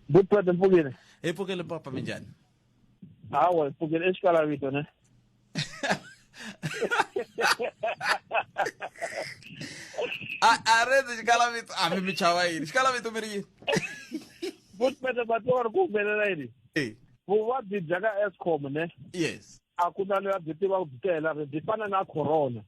Butiphethe mpukile epokele papa minjani hawa mpukile esikala vito ne arede xikala vito a mi chava yini xikala vito mi ri yini Butiphethe batori ku humelela yini vuvabyi bya ka Eskom ne yes a ku na loya byi tiva ku byi byi fana na corona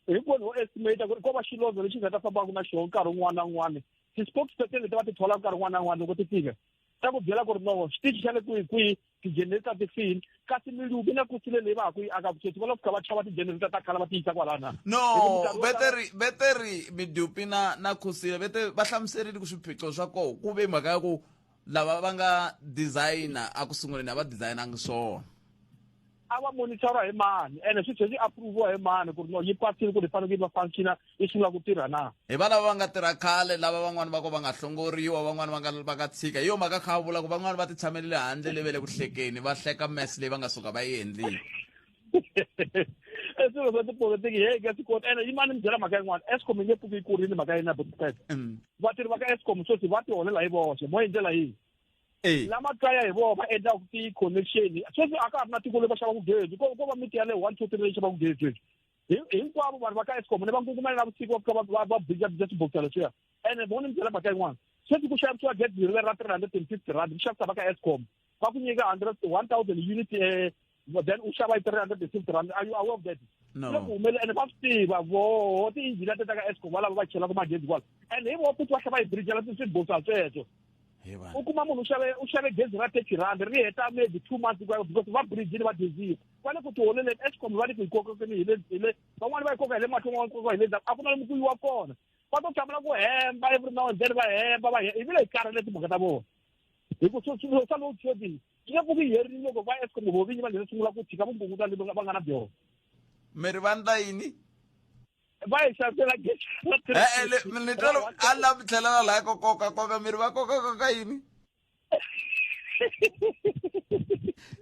hinkwenu ho estimate ko va xilondzo lexi nga ta fambaka na xona nkarhi wun'wana na wun'wana ti-spokesperson leti va ti thola nkarhi wun'wana na wun'wana loko ti fika ta ku byela ku ri no xitichi xa le kwihi ti-generator ti fini kasi milupi na kusile leyi va ha ku yi aka vutsotsi va lava ku fika va chava ti-generator ta khala va ti yisa kwalana no beteri midupi na kusile bete va hlamuserile ku swiphiqo swa koho ku ve mhaka ya ku lava va nga designer a ku sunguleni a va designangi swona a va monitora hi mani ene swi tlhela swi approve hi mani ku ri no yi pasile ku ri fanele yi va functiona yi sungula ku tirha na hi va lava va nga tirha khale lava van'wani va ko va nga hlongoriwa van'wani va nga tshika hi yo mhaka kha va vula ku van'wani va ti tshamelele handle le ve le ku hlekeni va hleka mess leyi va nga suka va yi endlile swilo swa tipolotiki hi ka swi kota ene yimani mi byela mhaka yin'wana Eskom yi nge pfuki yi kurile mhaka yini na Butiphethe vatirhi va ka Eskom sweswi va ti holela hi voxe mo hi ndlela yihi lama kaya hi vona va endlaka ti-connection sweswi a ka ha ri na tiko leyi va xavaka gezi ko va miti ya le 1 2 3 leyi xavaka gezi hinkwavo vanhu va ka Eskom ne va ngungumela na vusiku va fika va bija tibokisa leswiya ene vona mi byela mhaka yin'wana sweswi ku xavisiwa gezi ri ra 350 rand ku xavisa va ka Eskom va ku nyika 1000 unit then u xava hi 350 rand are you aware of that loko humele ene va swi tiva voho ti-engineer teta ka Eskom va lava va chelaka magezi kwala ene hi voho futhi va xava hi bridgela swibokisa sweswo u kuma munhu u xave gezi ra 30 rand ri heta maybe 2 months because va bridgini va dizile va le ku tiholeleni Eskom va le ku yi kokokeni hi le van'wani va yi koka hi le mahlweni van'wani koka hi le ndzhaku a ku na lomu ku yiwa kona va to tshamela ku hemba every now and then va hemba hi vile hi karhele timhaka ta vona hi ku swilo swa loadshedding swi nge pfuki hi herile loko va Eskom vo vinyi va nghena sungula ku tshika vukunguta leyi va nga na byona mi ri va ndla yini va hi xavisela gezi ni tolo a la mi tlhelela laha koka miri va koka yini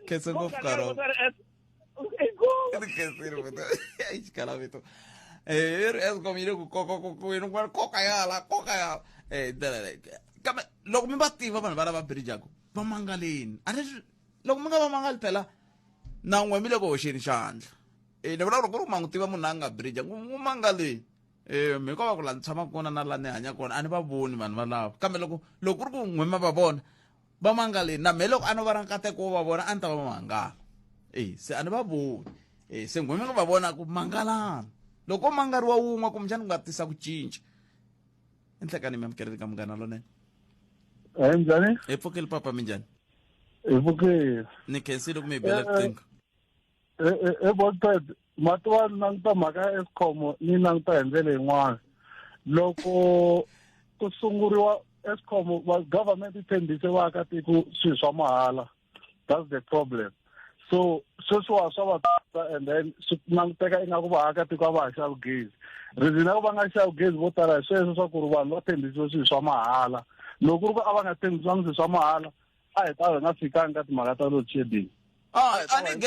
kese ngopfu karo xikala vito ri Eskom yi le ku koka yala kambe loko mi va tiva vanhu va lava bridgeaku va mangaleni a leswi loko mi nga va mangali phela na n'we mi le ku hoxeni xandla ni vulavula ku ri mangu tiva munhu a nga bridge ngumanga leyi mi ko va ku la ni tshama kona na la ni hanya kona a ni va voni vanhu valava kambe loko ku ri ku n'wema va vona va mangaleni na mehe loko a no va ra nkateko wo va vona a ni ta va mangala se a ni va voni se n'wema ku va vona ku mangalana loko mangariwa wun'we kumbexani ku nga tisa ku cinca enhlekani mi amukeleli ka munghana lonene njhani hi pfukeli papa mi njhani hi pfukeli ni khensile ku mi bela riqingho Bothpet matiwa ni languta mhaka ya Eskom ni languta hi ndlela yin'wana loko ku sunguriwa Eskom government yi tshembise vaakatiko swilo swa mahala that's the problem so sweswiwa swa va and then swi languteka ingaku vaakatiko a va ha xavi gezi reason ya ku va nga xavi gezi vo tala hi sweswo swa ku ri vanhu va tshembisiwe swilo swa mahala loko ku ri ku a va nga tshembisiwangi swilo swa mahala a hi ta hi nga fikanga ka timhaka ta loadshedding a ni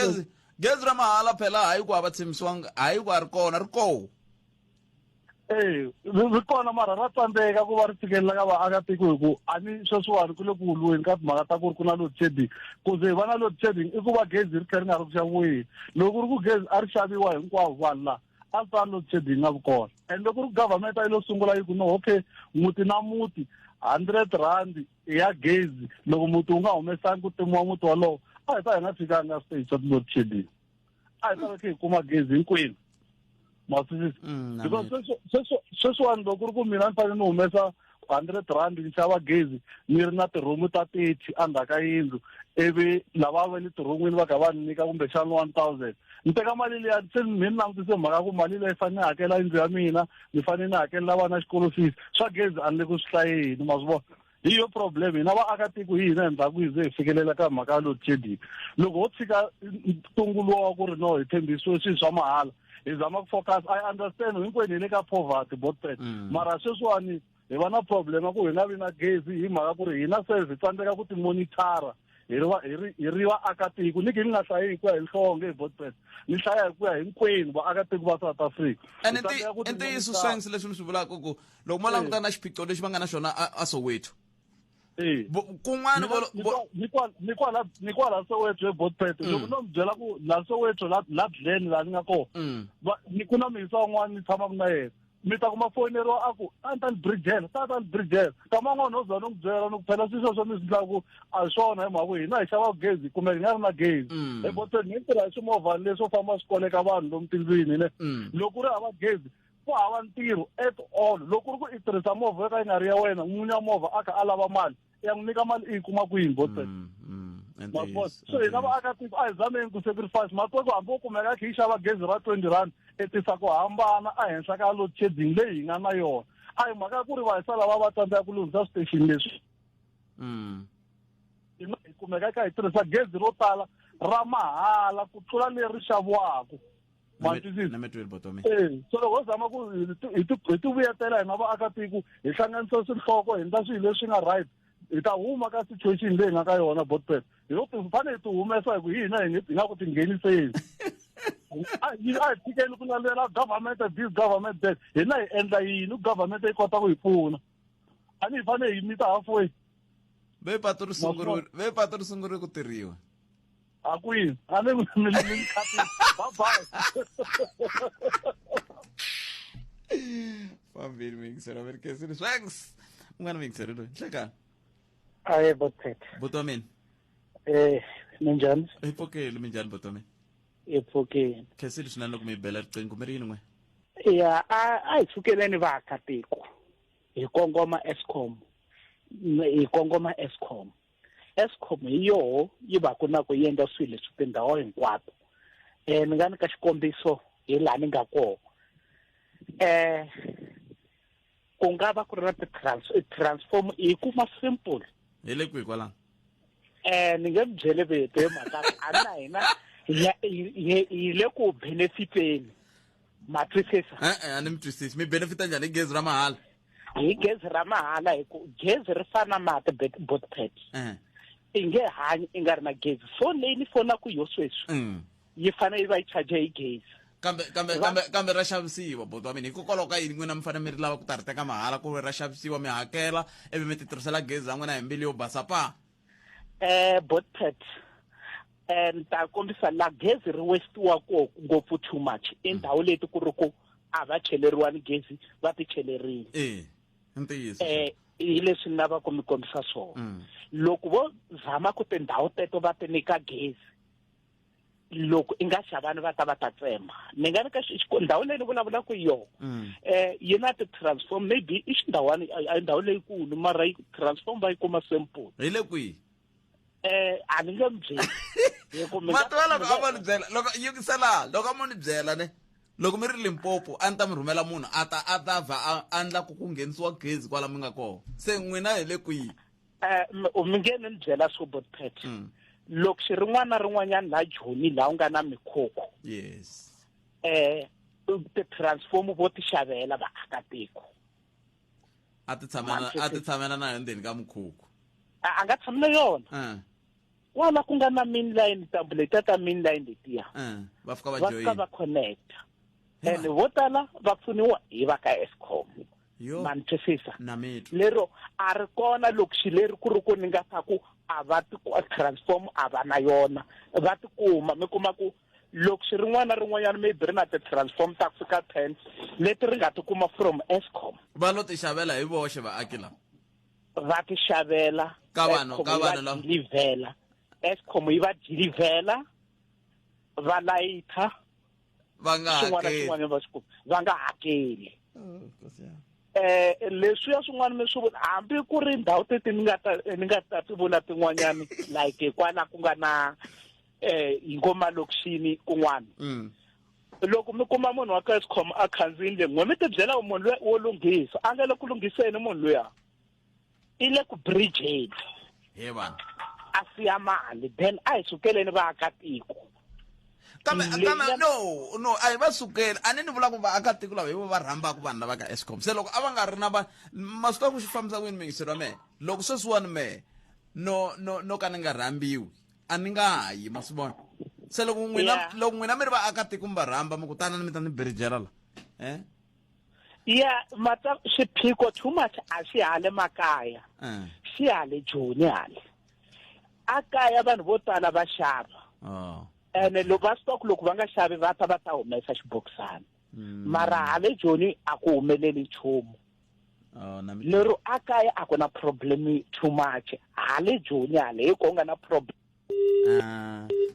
gezi ra mahala phela hayi ku a va tshembisiwanga hayi ku a ri kona ri koho ri kona mara ra tsandzeka ku va ri fikelela ka vaakatiko hi ku a ni sweswiwani ku le ku hulweni ka timhaka ta ku ri ku na loadshedding ku ze hi va na loadshedding i ku va gezi ri kha ri nga ri ku xaviweni loko ku ri ku gezi a ri xaviwa hinkwavo vanhu laha a ri ta loadshedding nga vi kona and loko ku ri government a yi lo sungula yi ku no okay muti na muti R100 ya gezi loko muti wu nga humesangi ku timiwa muti walowo a hi ta hi nga fikanga ka stage xa ti-loadshedding a hi ta va kha hi kuma gezi hinkwenu masisisi because sweswiwani loko ku ri ku mina ni fanele ni humesa R100 ni xava gezi ni ri na tirumu ta 30 endzhaku ka yindlu ivi lava va le tirhumwini va kha va ni nyika kumbexana 1000 ni teka mali liya se mi ni langutise mhaka ku mali leyi fanele ni hakela yindlu ya mina ni fanele ni hakelela vana xikolo fees swa gezi a ni le ku swi hlayeni ma swi vona hi yo problem hina vaakatiko hi hina endzhaku hi ze hi fikelela ka mhaka ya loadshedding loko ho tshika ntunguluwa wa ku ri no hi tshembisiwe swilo swa mahala hi zama ku focus I understand hinkwenu hi le ka poverty Bothpet mara sweswiwani hi va na problem ya ku hi nga vi na gezi hi mhaka ku ri hina se hi tsandzeka ku timonitara hi ri vaakatiko ni ke ni nga hlayi hi ku ya hi nhlonge hi Bothpet ni hlaya hi ku ya hinkwenu vaakatiko va South Africa i ntiyiso swengsi leswi mi swi vulaka ku loko mo languta na xiphiqo lexi va nga na xona a Soweto kun'wana ni kwala Soweto hi Bothpet loko no mi byela ku la Soweto la Dleni laha ni nga kona ni ku na mihisa wun'wana ni tshamaku na yena mi ta kuma foneriwa a ku a ni ta ni bridgela kama n'wana no za no n'wi byela no ku phela swilo swo mi swi endlaku a hi swona hi mhaka ku hina hi xava gezi kumbe hi nga ri na gezi hi Bothpet ni tirha hi swimovhana leswo famba swi koleka vanhu lomu tindlwini ne loko ku ri hava gezi ku hava ntirho at all loko ku ri ku i tirhisa movha yo ka yi nga ri ya wena n'winyi wa movha a kha a lava mali ya n'wi nyika mali i yi kuma kwini Bothpet so hina vaakatiko a hi zameni ku sacrifice masiku ku hambi wo kumeka kha yi xava gezi ra R20 i tisa ku hambana a henhla ka loadshedding leyi hi nga na yona a hi mhaka ku ri va hisa lava va tsandzeka ku lunghisa station leswi hina hi kumeka kha hi tirhisa gezi ro tala ra mahala ku tlula leri xaviwaku so loko ho zama ku hi ti vuyetela hina vaakatiko hi hlanganisa swinhloko hi ndla swilo leswi nga right hi ta huma ka situation leyi nga ka yona Bothpet hi lo fanele hi ti humesa hi ku hina hi nga ku tingheniseni a hi tikeli ku lalela government this government that hina hi endla yini government yi kota ku hi pfuna a ni hi fanele hi mita halfway ve patu ri sunguriwe ku tirhiwa a kwini a ni mi khati bye Family mixer perché se swangs un'ana mixer lo hleka aye Bothpet botomen minjani ipokele minjani botomen ipokele khesile swinene loko mi bela riqingho mi ri yini n'we ya a hi pfukeleni vaakatiko hi kongoma Eskom hi yoho yi va ku na ku endla swilo leswi tindhawu hinkwato ni nga nyika xikombiso hi laha ni nga kona ku nga va ku ri na transform yi kuma simple hi le kwihi kwalano ni nge mi byele vito hi mhaka a na hina hi le ku benefiteni ma twisisa a ni mi twisisi mi benefita njhani hi gezi ra mahala hi gezi ra mahala hi ku gezi ri fana mati Bothpet i nge hanyi i nga ri na gezi foni leyi ni fonaku yo sweswi yi fanele yi va yi charge hi gezi kambe ra xavisiwa boto wa mina hikokwalaho ka yini n'wina mi fanele mi ri lava ku ta ri teka mahala ku ri ra xavisiwa mi hakela ivi mi ti tirhisela gezi ra n'wina hi mbilu yo basa pa Bothpet and ta kombisa la gezi ri westiwa ko ngopfu too much endhawu leti ku ri ku a va cheleriwani gezi va ti chelerile ntiyiso hi leswi ni lavaka mi kombisa swona loko vo zama ku tindhawu teto va ti nyika gezi loko i nga xavani va ta tsema ni nga nyika ndhawu leyi ni vulavulaka hi yona yi na ti-transform maybe i xindhawani a ndhawu leyikulu mara yi transform va yi kuma sample hi le kwihi a ni nge mi byeli Mathebula loko a vo ni byela loko yingisela loko a mo ni byela ne loko mi ri Limpopo a ni ta mi rhumela munhu a ta va a endla ku nghenisiwa gezi kwala mi nga kona se n'wina hi le kwihi mi nge ni byela swo botpet loko xi rin'wana na rin'wanyana la joni laha u nga na mikhukhu yes ti-transform vo ti xavela vaakatiko a ti tshamela na endzeni ka mikhukhu a nga tshami na yona wala ku nga na mainline tambu letiya ta mainline letiya va fika va fika va connecta and vo tala va pfuniwa hi va ka Eskom ma ni twisisa lero a ri kona loko xileri ku ri ku ni nga ta ku a va ti transform a va na yona va ti kuma mi kuma ku loko xi rin'wana na rin'wanyana maybe ri na ti-transform ta ku fika 10 leti ri nga ti kuma from Eskom va lo ti xavela hi voxe vaaki lava va ti xavela ka vanhu dilivela Eskom yi va dilivela va layitha va nga hakeli va nga hakeli leswiya swin'wana mi swi vula hambi ku ri ndhawu teti ni nga ta ti vula tin'wanyani like kwala ku nga na hi ngoma lokixini kun'wana loko mi kuma munhu wa ka Eskom a khandziyile n'we mi ti byela munhu loyi wo lunghisa a nga le ku lunghiseni munhu luya i le ku bridgeni he vanhu a siya mali then a hi sukeleni vaakatiko kambe no a hi va sukeli a ni vula ku vaakatiko lava hi vo va rhambaka vanhu lava ka Eskom se loko a va nga ri na ma swi tiva ku xi fambisa kwini mingiselo mehe loko sweswiwani mehe no ka ni nga rhambiwi a ni nga yi ma swi vona se loko n'wina mi ri vaakatiko mi va rhamba mi kutana ni mi ta ni birijela la mata xiphiqo too much a xi hale makaya xi hale joni hale a kaya vanhu vo tala va xava ene loko va stock loko va nga xavi va ta humesa xibokisana mara hale joni a ku humeleli nchumu lero a kaya a ku na problem too much hale joni hale hi ko nga na problem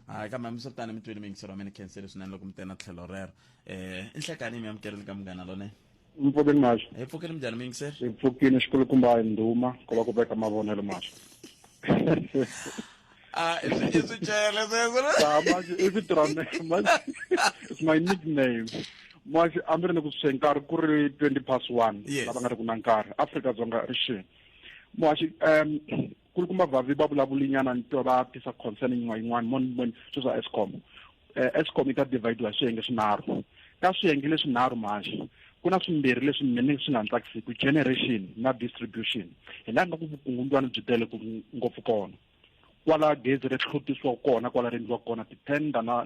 hayi kambe mi swi tani mi twile mingiselo wa mina cancel swinene loko mi tena tlhelo rero i nhlekani mi amukeleli ka munghana lone mpfukeni maxo hi pfukile njhani mingiselo hi pfukile xikulukumba hi ndhuma ku va ku veka mavonelo maxo i swi cele it's my nickname maxo a mi ri ni ku swi nkarhi ku ri 20+1 lava nga ri ku na nkarhi Afrika-Dzonga ri xini maxo kulukumba Vavi va vulavulinyana ni twa va tisa concern yin'wana mon swo swa Eskom Eskom yi ta divide swiyenge swinharhu ka swiyenge leswinharhu maxo ku na swimbirhi leswi mina swi nga ni tsakisiki generation na distribution hi laha nga ku vukungundwani byi tele ngopfu kona kwala gezi ri hlutisiwa kona kwala ri endliwa kona titenda na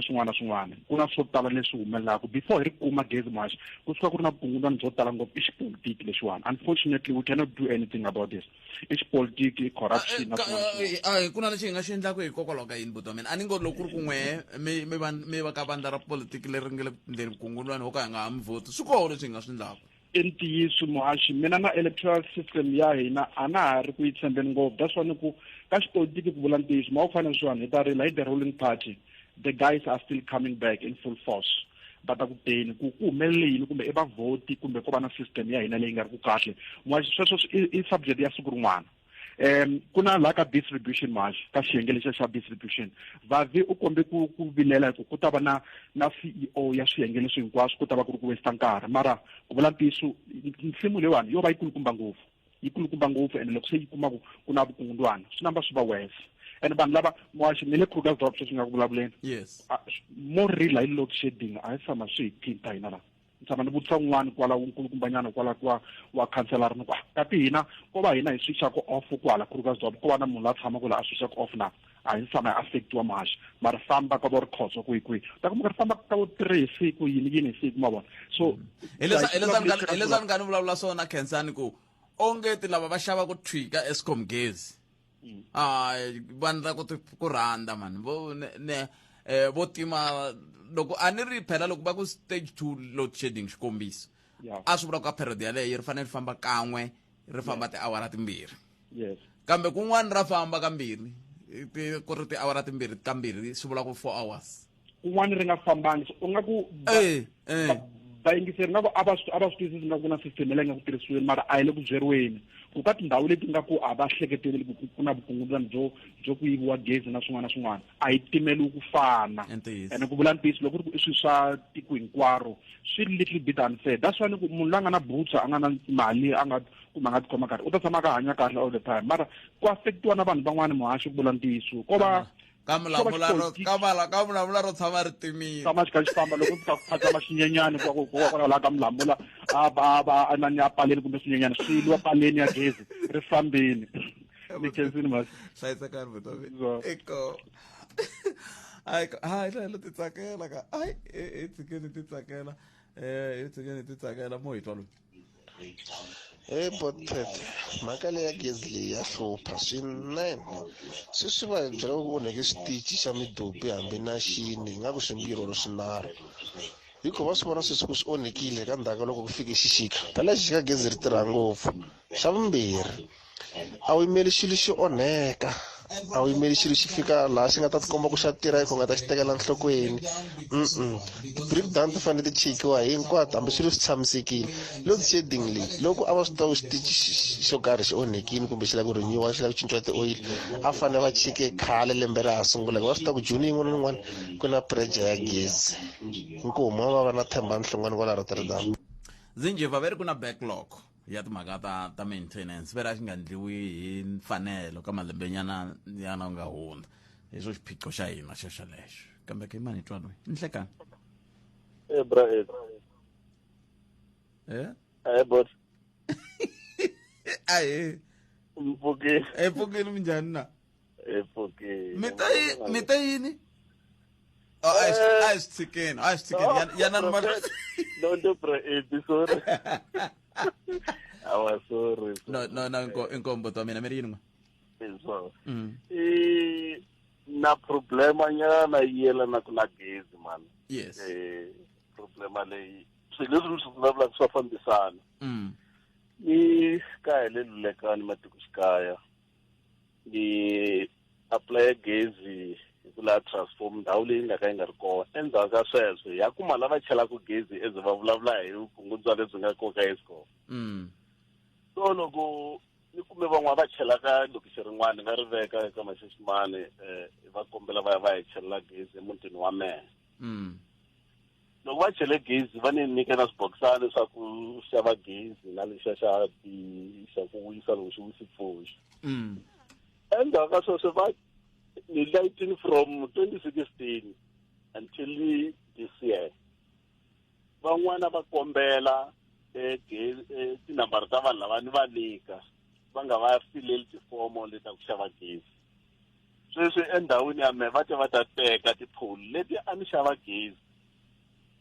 swin'wana na swin'wana ku na swo tala leswi humelelaka before hi ri kuma gezi maxo ku suka ku ri na vukungundwani byo tala ngopfu i xipolitiki lexiwani unfortunately we cannot do anything about this i xipolitiki corruption na ku na lexi hi nga xi endlaku hikokwalaho ka yini buto mina a ni ngo loko ku ri kun'we mi va ka vandla ra politiki leri nge le ndleni vukungundwani wo ka hi nga ha mi voti swi koho leswi hi nga swi endlaku i ntiyiso muhaxi mina na electoral system ya hina a na ha ri ku yi tshembeni ngopfu that's why ni ku ka xipolitiki ku vula ntiyiso ma wu fane swiwani hi ta rila hi the ruling party the guys are still coming back in full force va ta ku teni ku humelele yini kumbe i vavhoti kumbe ku va na system ya hina leyi nga ri ku kahle muhaxi sweswo i subject ya siku rin'wana ku na laha ka distribution maxi ka xiyenge lexiya xa distribution Vavi u kombe ku vilela hi ku ta va na CEO ya swiyenge leswi hinkwaswo ku ta va ku ri ku westa nkarhi mara ku vula ntiyiso nsimu leyiwani yo va yi kulukumba ngopfu ende loko se yi kuma ku na vukungundwana swi namba swi va wese ene vanhu lava muhaxi ni le Krugersdorp sweswi nga ku vulavuleni mo rila hi loadshedding a hi tshama swi hi thinta hina laha ni tshama ni vutisa un'wana kwala nkulukumbanyana kwala wa councilor ni ku kati hina ko va hina hi swixaka off kwala Krugersdorp ko va na munhu la tshama kwala a swixaka off na a hi tshama hi affectiwa mahaxi mara famba ka vo ri khoso kwihi ta kuma ka ri famba ka vo 3 siku yini siku ma vona so hi leswi ni nga ni vulavula swona khensani ku onge ti lava va xava ku thwika Eskom gezi vanhu ta ku rhandza mani vo tima loko a ni ri phela loko va ku stage 2 load shedding xikombiso a swi vula ku ka period yaleyo ri fanele ri famba kan'we ri famba tiawara timbirhi kambe kun'wana ra famba kambirhi ku ri tiawara timbirhi kambirhi swi vula ku 4 hours kun'wana ri nga fambangi u nga ku vayingiseri nga ku a va swi twisisi nga ku na system leyi nga ku tirhisiweni mara a yi le ku byeriweni ku ka tindhawu leti nga ku a va hleketeli ku na vukungundwani byo ku yiviwa gezi na swin'wana na swin'wana a yi timeliwi ku fana ene ku vula ntiyiso loko ku ri swilo swa tiko hinkwaro swi little bit unfair that's why ku munhu loyi a nga na butsa a nga na mali a nga kumbe a nga tikhoma kahle u ta tshama ka hanya kahle all the time mara ku affectiwa na vanhu van'wana muhaxi ku vula ntiyiso ko va ka mulamula ro tshama ri timile tshama xi kha xi famba loko ku phazama xinyenyani kokwalaho la ka mulamula a nani a paleni kumbe xinyenyani swi lwa paleni ya gezi ri fambeni ni khensini mas hlayisekani vutomi eko hayi lelo ti tsakela ka ai hi tshikeni ti tsakela mo hi twa loyi Bothete mhaka leyi ya gezi leyi ya hlupha swinene swi va byela ku onheke switichi xa midupi hambi na xini nga ku swimbirhi ro swinharhu hikuva va swi vona sweswi swi onhekile ka ndhaka loko ku fike xixika phela xixika gezi ri tirha ngopfu xa vumbirhi a wu yimeli xilo xi onheka a wu yimeli xilo xi fika laha xi nga ta tikomba ku xa tirha u nga ta xi tekela nhlokweni ti-breakdown ti fanele ti chekiwa hinkwato hambi swilo swi tshamisekile load shedding leyi loko a va swi tiva xitichi xo karhi xi onhekile kumbe xi lava ku rinyiwa xi lava ku cinciwa tioyili a fanele va cheke khale lembe ra ha sungula va swi tiva ku juni yin'wana na yin'wana ku na pressure ya gezi inkomu va va na themba nhlongwana kwala Rotterdam zinjeva va ri ku na backlog ya timhaka ta maintenance vera xi nga endliwi hi mfanelo ka malembenyana yana u nga hundza hi swo xiphiqo xa hina xexo lexo kambe ke mani twa loyi ni hlekani bot aye mpfukeni minjhani na mi ta yini a hi swi tshikeni yana don't pray sorry sorry no inkombo to mina mi ri yini na problema nyana yelana ku na gezi man yes problema leyi swilo leswi swi vulavula swa fambisana ni ka helelulekani matikoxikaya ni apply gezi ku la transform ndhawu leyi nga ka yi nga ri kona endzhaku ka sweswo ya kuma lava chelaka gezi eze va vulavula hi vukungundzwa lebyi nga koka Eskom so loko ni kume van'wana va chelaka lokixi rin'wana ni nga ri veka eka maxiximani va kombela va ya va hi chelela gezi emutini wa mehe loko va chele gezi va ni nyike na swibokisana swa ku xava gezi na lexiya xa ku wisa loko xi wisi pfuxi endzhaku ka sweswo va ni lighting from 2016 until this year van'wana va kombela tinambara ta vanhu lava ni va nyika va nga va fileli tifomo leti ta ku xava gezi sweswi endhawini ya mehe va te va ta teka tipholi leti a ni xava gezi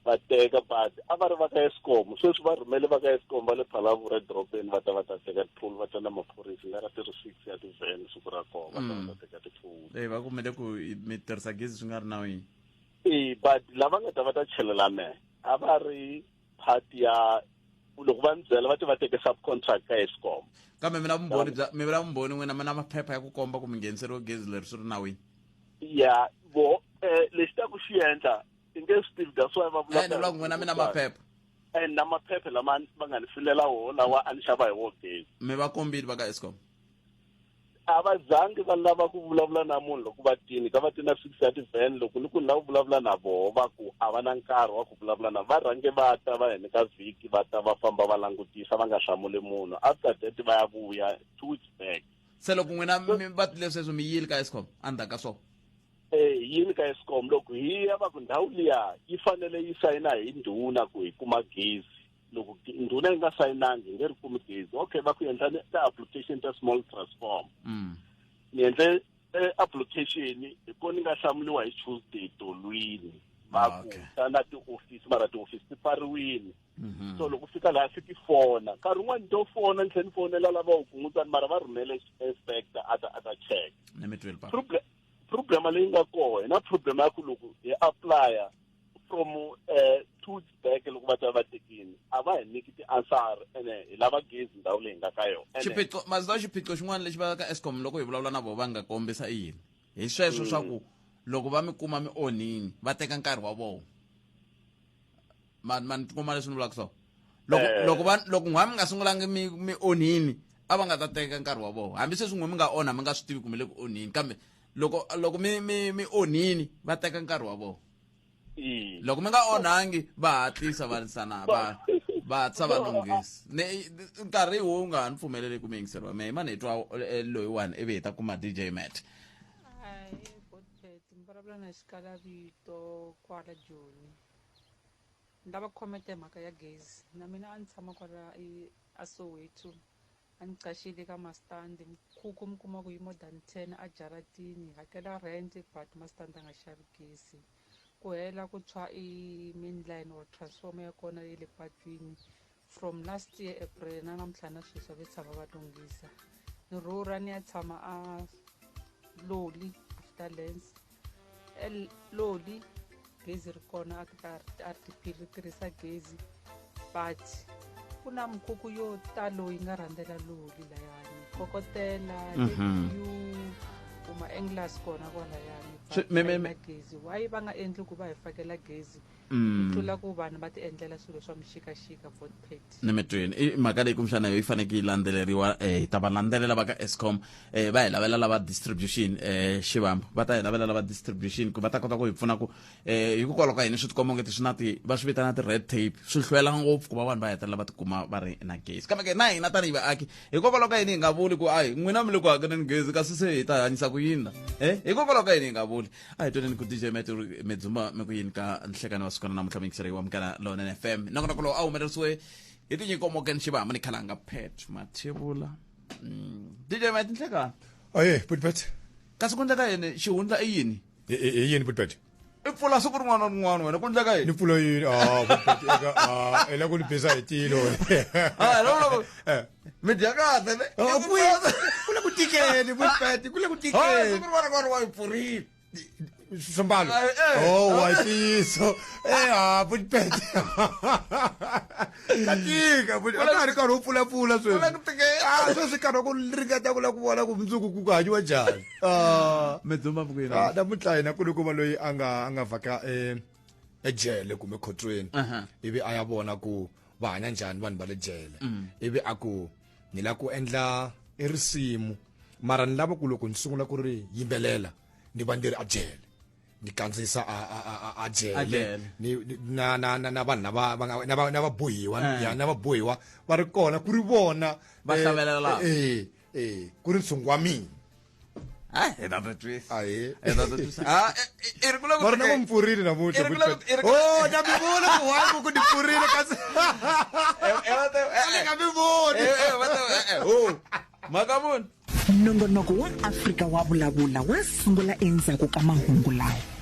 va teka but a va ri va ka Eskom sweswi va rhumele va ka Eskom va le Vulavula edorobeni va ta teka tipholi va ta na maphorisa nga ra 36 ya tivhene siku ra kona va ta teka tipholi va kumele ku mi tirhisa gezi swi nga ri nawini but lava nga ta va ta chelela mehe a va ri part ya loko va ndzela va te va teke subcontract ka Eskom kambe mi na vumbhoni n'wina mi na maphepha ya ku komba ku mi ngheniseriwe gezi leri swi ri nawini ya lexi ta ku xi endla i nge swi tivi that's why va vulavula n'wina mi na maphepha na maphepha lama va nga ni filela wona lawa a ni xava hi wo gezi mi va kombile va ka Eskom a va zangi va lava ku vulavula na munhu loko va tini ka va tina 6 ya tivhene loko ni ku ni lava ku vulavula na vona va ku a va na nkarhi wa ku vulavula na va rhange va ta va hene ka vhiki va ta va famba va langutisa va nga hlamuli munhu after that va ya vuya 2 weeks back se loko n'wina va tile sweswo mi yile ka Eskom endzhaku ka swona yini ka Eskom loko hi ya va ku ndhawu liya yi fanele yi sayina hi ndhuna ku hi kuma gezi loko ndhuna yi nga sayinangi hi nge ri kumi gezi okay va ku endla application ta small transform ni endle application hi kona ni nga hlamuriwa hi Tuesday tolwini va ku tana tiofisi mara tiofisi ti pfariwile so loko fika laha sithi fona nkarhi un'wana to fona ni tlhela ni fonela lava u kungutani mara va rhumele inspector ata check problema leyi nga kona na problema ya ku loko hi applya from 2 weeks back loko va ta va tekini a va hi nyiki ti-answer ene hi lava gezi ndhawu leyi nga ka yona xiphiqo mazida xiphiqo xin'wana lexi va ka Eskom loko hi vulavula na vona va nga kombisa i yini hi sweswo swa ku loko va mi kuma mi onhini va teka nkarhi wa vona man tikuma leswi ni vulaka so loko n'wami nga sungulangi mi onhini a va nga ta teka nkarhi wa vona hambi sweswi n'we mi nga onha mi nga swi tivi kumbe le ku onhini kambe loko mi onhini va teka nkarhi wa vona loko mi nga onhangi va hatlisa va lisana va tsa va lunghisa nkarhi wo nga ha ni pfumeleli ku mi yingiseriwa mehe mani hi twa loyiwani ivi hi ta kuma DJ Matt vulavula na xikalavito kwala Joni ni lava khomete mhaka ya gezi na mina a ni tshama kwala a Soweto a ni qashile ka mastandi mkhuku mi kuma ku yi more than 10 a jaratini hakela rent but mastandi a nga xavi gezi ku hela ku tshwa i mainline or transformer ya kona yi le patwini from last year April na namuntlha na sweswi va tshama va lunghisa ni rhurha ni ya tshama a Loli afterlands Loli gezi ri kona RDP ri tirhisa gezi but ku na mukhuku yo talo yi nga rhandzela Loli layani kokotela yu kuma Englas kona kwalayani gezi why va nga endli ku va hi fakela gezi tlula ku vanhu va ti endlela swilo swa mixikaxika Volpet ni metweni i mhaka leyi kumxana yo yi faneke yi landzeleriwa hi ta va landzelela va ka Eskom va hi lavela lava distribution Shivambu va ta hi lavela lava distribution ku va ta kota ku hi pfuna ku hikokwalaho ka yini swi tikomba ngeti swi na va swi vitana ti-red tape swi hlwela ngopfu ku va vanhu va hetelela va tikuma va ri na gezi kambe ke na hina tanihi vaaki hikokwalaho ka yini hi nga vuli ku ayi n'wina mi le ku hakeleni gezi kasi se hi ta hanyisa ku yini la hikokwalaho ka yini hi nga vuli a hi tweneni ku DJ Matt Medzumba mi ku yini ka nhlekani wa sikona namuntlha mi yingiseriwa amukela lona FM nongonoko lowu a humelerisiwe hi tinyiko Morgan Shivambu ni Khalanga Pat Mathebula DJ Matt nhlekani aye Putpet kasi ku ndleka yini xihundla i yini yini Putpet i pfula siku rin'wana na rin'wana wena ku ndleka yini ni pfula yini Putpet eka ela ku ni bisa hi tilo loko mi dya kahle ku le ku tikeni Putpet ku le ku tikeni siku rin'wana na rin'wana wa hi pfurile Sambalo. Wa tiso. Putpet. Katika, akari ka ro pfula sweswi. Sweswi ka ro ku ringeta ku la ku vona ku mundzuku ku hanyiwa njhani. Medzumba ku yini. Namuntlha hina ku ri kuma loyi a nga vhaka ejele kumbe khotweni. Ivi a ya vona ku va hanya njhani vanhu va le jele. Ivi a ku ni la ku endla risimu mara ni lava ku loko ni sungula ku ri yimbelela ni va ndzi ri a jele ni kandziyisa a jele na vanhu na va bohiwa na va bohiwa va ri kona ku ri vona va hlavelela ku ri ntshungu wa mina hi ta ta twisa i ri ku loko na mpfurile namuntlha na mi vona ku wa ku ni pfurile kasi ka mi vona Makabun nongonoko wa Afrika wa vulavula wa sungula endzhaku ka mahungu lawa